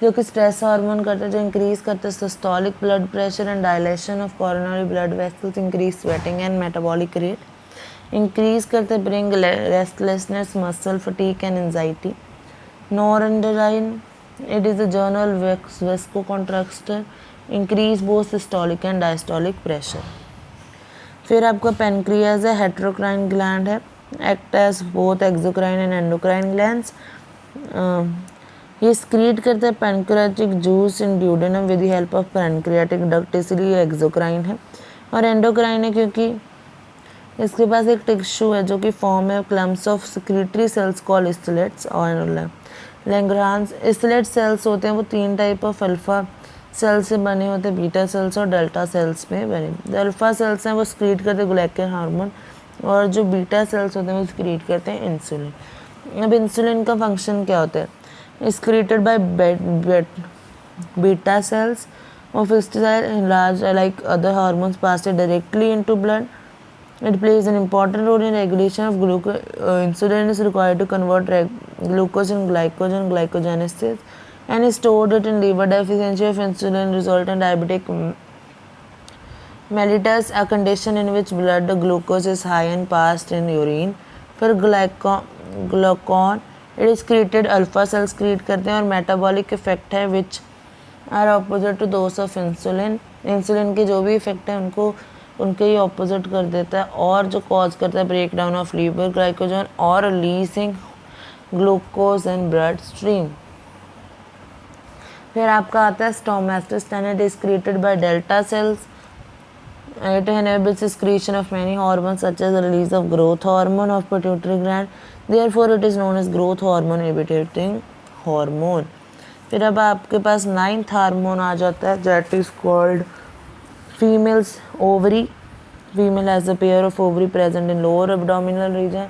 जो कि स्ट्रेस हार्मोन करता है, जो इंक्रीज करता है systolic blood pressure and dilation of coronary blood vessels, increase sweating and metabolic rate, increase करते bring restlessness, muscle fatigue and anxiety. Noradrenaline it is a general vasoconstrictor, increase both systolic and diastolic pressure. फिर आपका pancreas है, heterocrine gland है, act as both exocrine and endocrine glands. ये secrete करते हैं pancreatic juice in duodenum with the help of pancreatic duct, इसलिए exocrine है। और एंडोक्राइन है क्योंकि इसके पास एक टिश्यू है जो कि फॉर्म है clumps of secretory cells called islets और लैंग्रांज। इस्लेट सेल्स होते हैं वो 3 टाइप ऑफ अल्फा सेल्स से बने होते हैं, बीटा सेल्स और डेल्टा सेल्स में बने। जो अल्फा सेल्स हैं वो स्क्रीट करते हैं ग्लाइकेन हार्मोन, और जो बीटा सेल्स होते हैं वो स्क्रीट करते हैं इंसुलिन। अब इंसुलिन का फंक्शन क्या होता है? Excreted by beta cells of large like other hormones passed directly into blood. It plays an important role in regulation of glucose. Insulin is required to convert glucose in glycogen, glycogenesis, and is stored it in liver. Deficiency of insulin result in diabetic mellitus, a condition in which blood glucose is high and passed in urine. फिर glucagon it is created, alpha cells create करते हैं, और metabolic effect है which are opposite to those of insulin. Insulin के जो भी effect है उनको उनके ही ऑपोजिट कर देता है, और जो कॉज करता है break down of liver glycogen और releasing glucose in blood stream. फिर आपका आता है somatostatin, it is created by delta cells It enables the secretion of many hormones such as the release of growth hormone of pituitary gland. Therefore, it is known as growth hormone inhibiting hormone. फिर अब आपके पास 9th hormone आ जाता है, that is called female's ovary. Female has a pair of ovary present in lower abdominal region.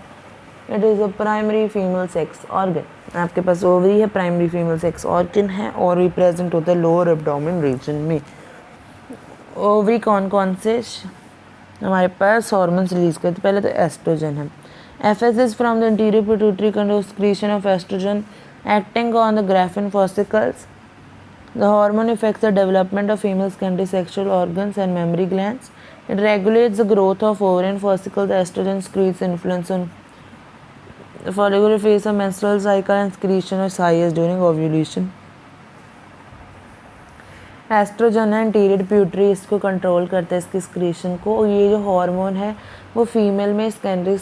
It is a primary female sex organ. आपके पास ovary है, primary female sex organ है और ये प्रेजेंट होता है lower abdomen reason में. Ovary कौन कौन से हमारे पास हार्मोन्स रिलीज करते, पहले तो एस्ट्रोजन है. FS is from the interior pituitary controls secretion of estrogen acting on the Graafian follicles. The hormone affects the development of female secondary sexual organs and mammary glands. It regulates the growth of ovarian follicles. The estrogen secretes influence on the follicular phase of menstrual cycle and secretion is highest during ovulation. Estrogen है interior pituitary, इसको control करता है, इसकी secretion को. ये जो hormone है वो फीमेल में सेकेंडरी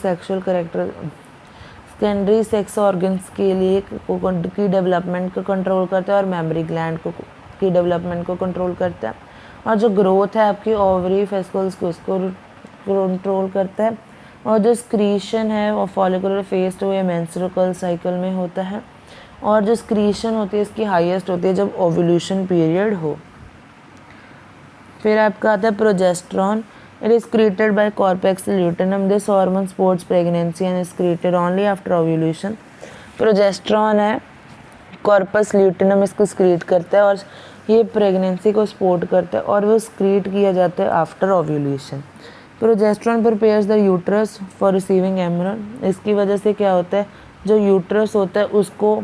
सेक्स ऑर्गन्स के लिए की डेवलपमेंट को कंट्रोल करता है और मेमोरी ग्लैंड को की डेवलपमेंट को कंट्रोल करता है. और जो ग्रोथ है आपकी ओवरी फेस्टिकल्स को उसको कंट्रोल करता है. और जो स्क्रीशन है वो फॉलिकुलर फेज तो ये मेंस्ट्रुअल साइकिल में होता है. और जो स्क्रीशन होती है इसकी हाईएस्ट होती है जब ओव्यूलेशन पीरियड हो. फिर आपका आता है progesterone. It is created by corpus luteum. This hormone supports pregnancy and is created only after ovulation. Progesterone है, कॉर्पस ल्यूटेनम इसको स्क्रीट करता है और ये प्रेगनेंसी को सपोर्ट करता है और वो स्क्रीट किया जाता है after ovulation. Progesterone prepares the uterus for receiving embryo. इसकी वजह से क्या होता है, जो यूट्रस होता है उसको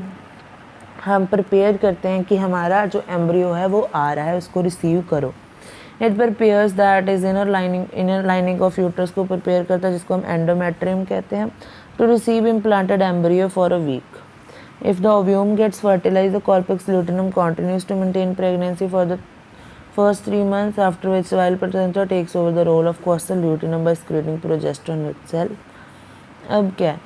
हम प्रिपेयर करते हैं कि हमारा जो एम्ब्रियो है वो आ रहा है, उसको रिसीव करो. It prepares that is inner lining of uterus को प्रिपेयर करता है जिसको हम एंडोमेट्रियम कहते हैं, to receive implanted embryo for a week. If the ovum gets fertilized, the corpus luteum continues to maintain pregnancy for the first 3 months, after which while placenta takes over the role of costal luteum by secreting progesterone itself. अब क्या है,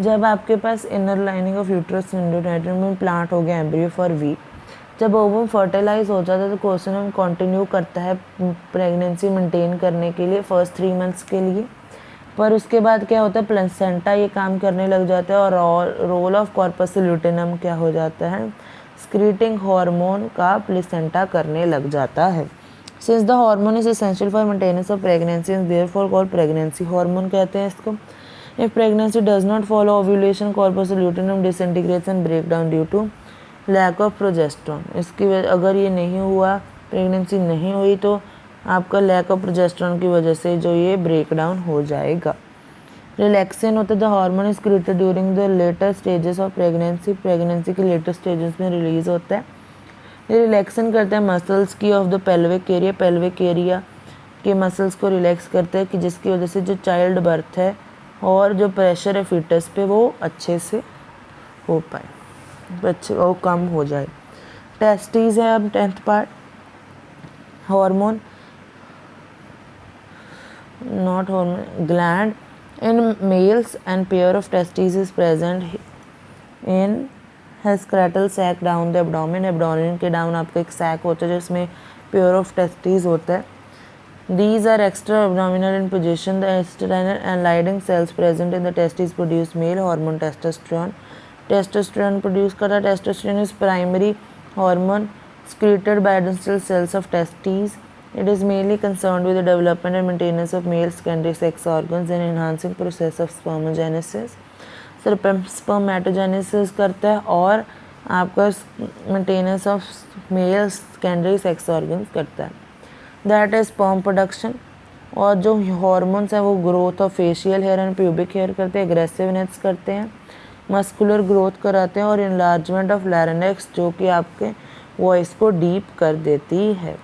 जब आपके पास inner lining of uterus endometrium में plant हो गया embryo for week, जब ओवम फर्टिलाइज हो जाता है तो कोशिनम कंटिन्यू करता है प्रेगनेंसी मेंटेन करने के लिए फर्स्ट 3 मंथ्स के लिए. पर उसके बाद क्या होता है, प्लेसेंटा ये काम करने लग जाता है और रोल ऑफ कॉर्पस ल्यूटेनम क्या हो जाता है, स्क्रीटिंग हार्मोन का प्लेसेंटा करने लग जाता है. Since the hormone is essential for maintenance of pregnancy and therefore called pregnancy hormone कहते हैं इसको. If pregnancy does not follow ovulation, corpus luteum disintegrates and break down due to lack of progesterone. इसकी अगर ये नहीं हुआ, pregnancy नहीं हुई, तो आपका लैक ऑफ प्रोजेस्टेरॉन की वजह से जो ये ब्रेक डाउन हो जाएगा. रिलैक्सिन होता है the hormone is created during the later stages of pregnancy. Pregnancy के लेटर स्टेजेस में रिलीज होता है. ये रिलैक्सिन करता है मसल्स की of the pelvic area. Pelvic area के मसल्स को रिलैक्स करता है कि जिसकी वजह से जो चाइल्ड बर्थ है और जो प्रेशर है फीटस पे वो अच्छे से हो पाए, अच्छे वो कम हो जाए. टेस्टिस है अब 10th part. Hormone not hormone gland in males and pair of testes is present in has scrotal sac down the abdomen. abdomen के डाउन आपका एक सैक होता है जिसमें pair of testes होता है. These are extra abdominal in position. The external and Leydig cells present in the testes produce male hormone testosterone. Testosterone produce करता. Testosterone is primary hormone secreted by adrenal cells of testes. It is mainly concerned with the development and maintenance of male secondary sex organs and enhancing process of spermatogenesis. Spermatogenesis करता है और आपका maintenance of male secondary sex organs करता है. That is sperm production. और जो hormones हैं वो growth of facial hair and pubic hair करते हैं, aggressiveness करते हैं, muscular growth कराते हैं और enlargement of larynx जो कि आपके वॉइस को डीप कर देती है.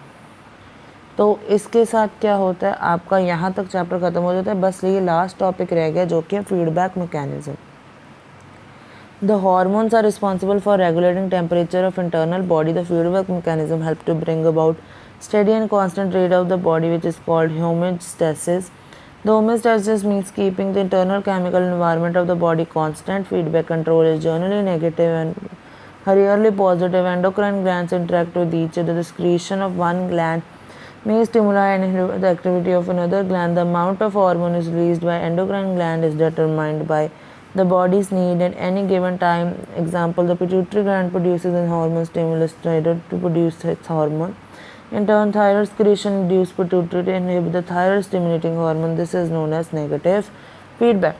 तो इसके साथ क्या होता है, आपका यहाँ तक चैप्टर ख़त्म हो जाता है. बस ये लास्ट टॉपिक रह गया जो कि feedback mechanism. The hormones are responsible for regulating temperature of internal body. The feedback mechanism help to bring about steady and constant rate of the body which is called homeostasis. The homeostasis means keeping the internal chemical environment of the body constant. Feedback control is generally negative and rarely positive. Endocrine glands interact with each other. The secretion of one gland may stimuli and inhibit the activity of another gland. The amount of hormone is released by endocrine gland is determined by the body's need at any given time. Example, the pituitary gland produces an hormone stimulus thyroid to produce its hormone. In turn, thyroid secretion induces pituitary to inhibit the thyroid stimulating hormone. This is known as negative feedback.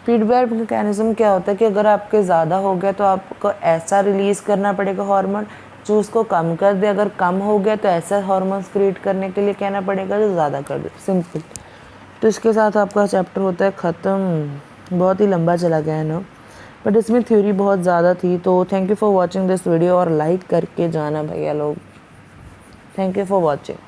Feedback mechanism क्या होता है कि अगर आपके ज़्यादा हो गया तो आपको ऐसा रिलीज़ करना पड़ेगा हार्मोन जो उसको कम कर दे, अगर कम हो गया तो ऐसा हार्मोन्स क्रिएट करने के लिए कहना पड़ेगा जो ज़्यादा कर दे, सिंपल। तो इसके साथ आपका चैप्टर होता है ख़त्म। बहुत ही लंबा चला गया है ना, बट इसमें थ्योरी बहुत ज़्यादा थी। तो thank you for watching this video और लाइक करके जाना भैया लोग। Thank you for watching.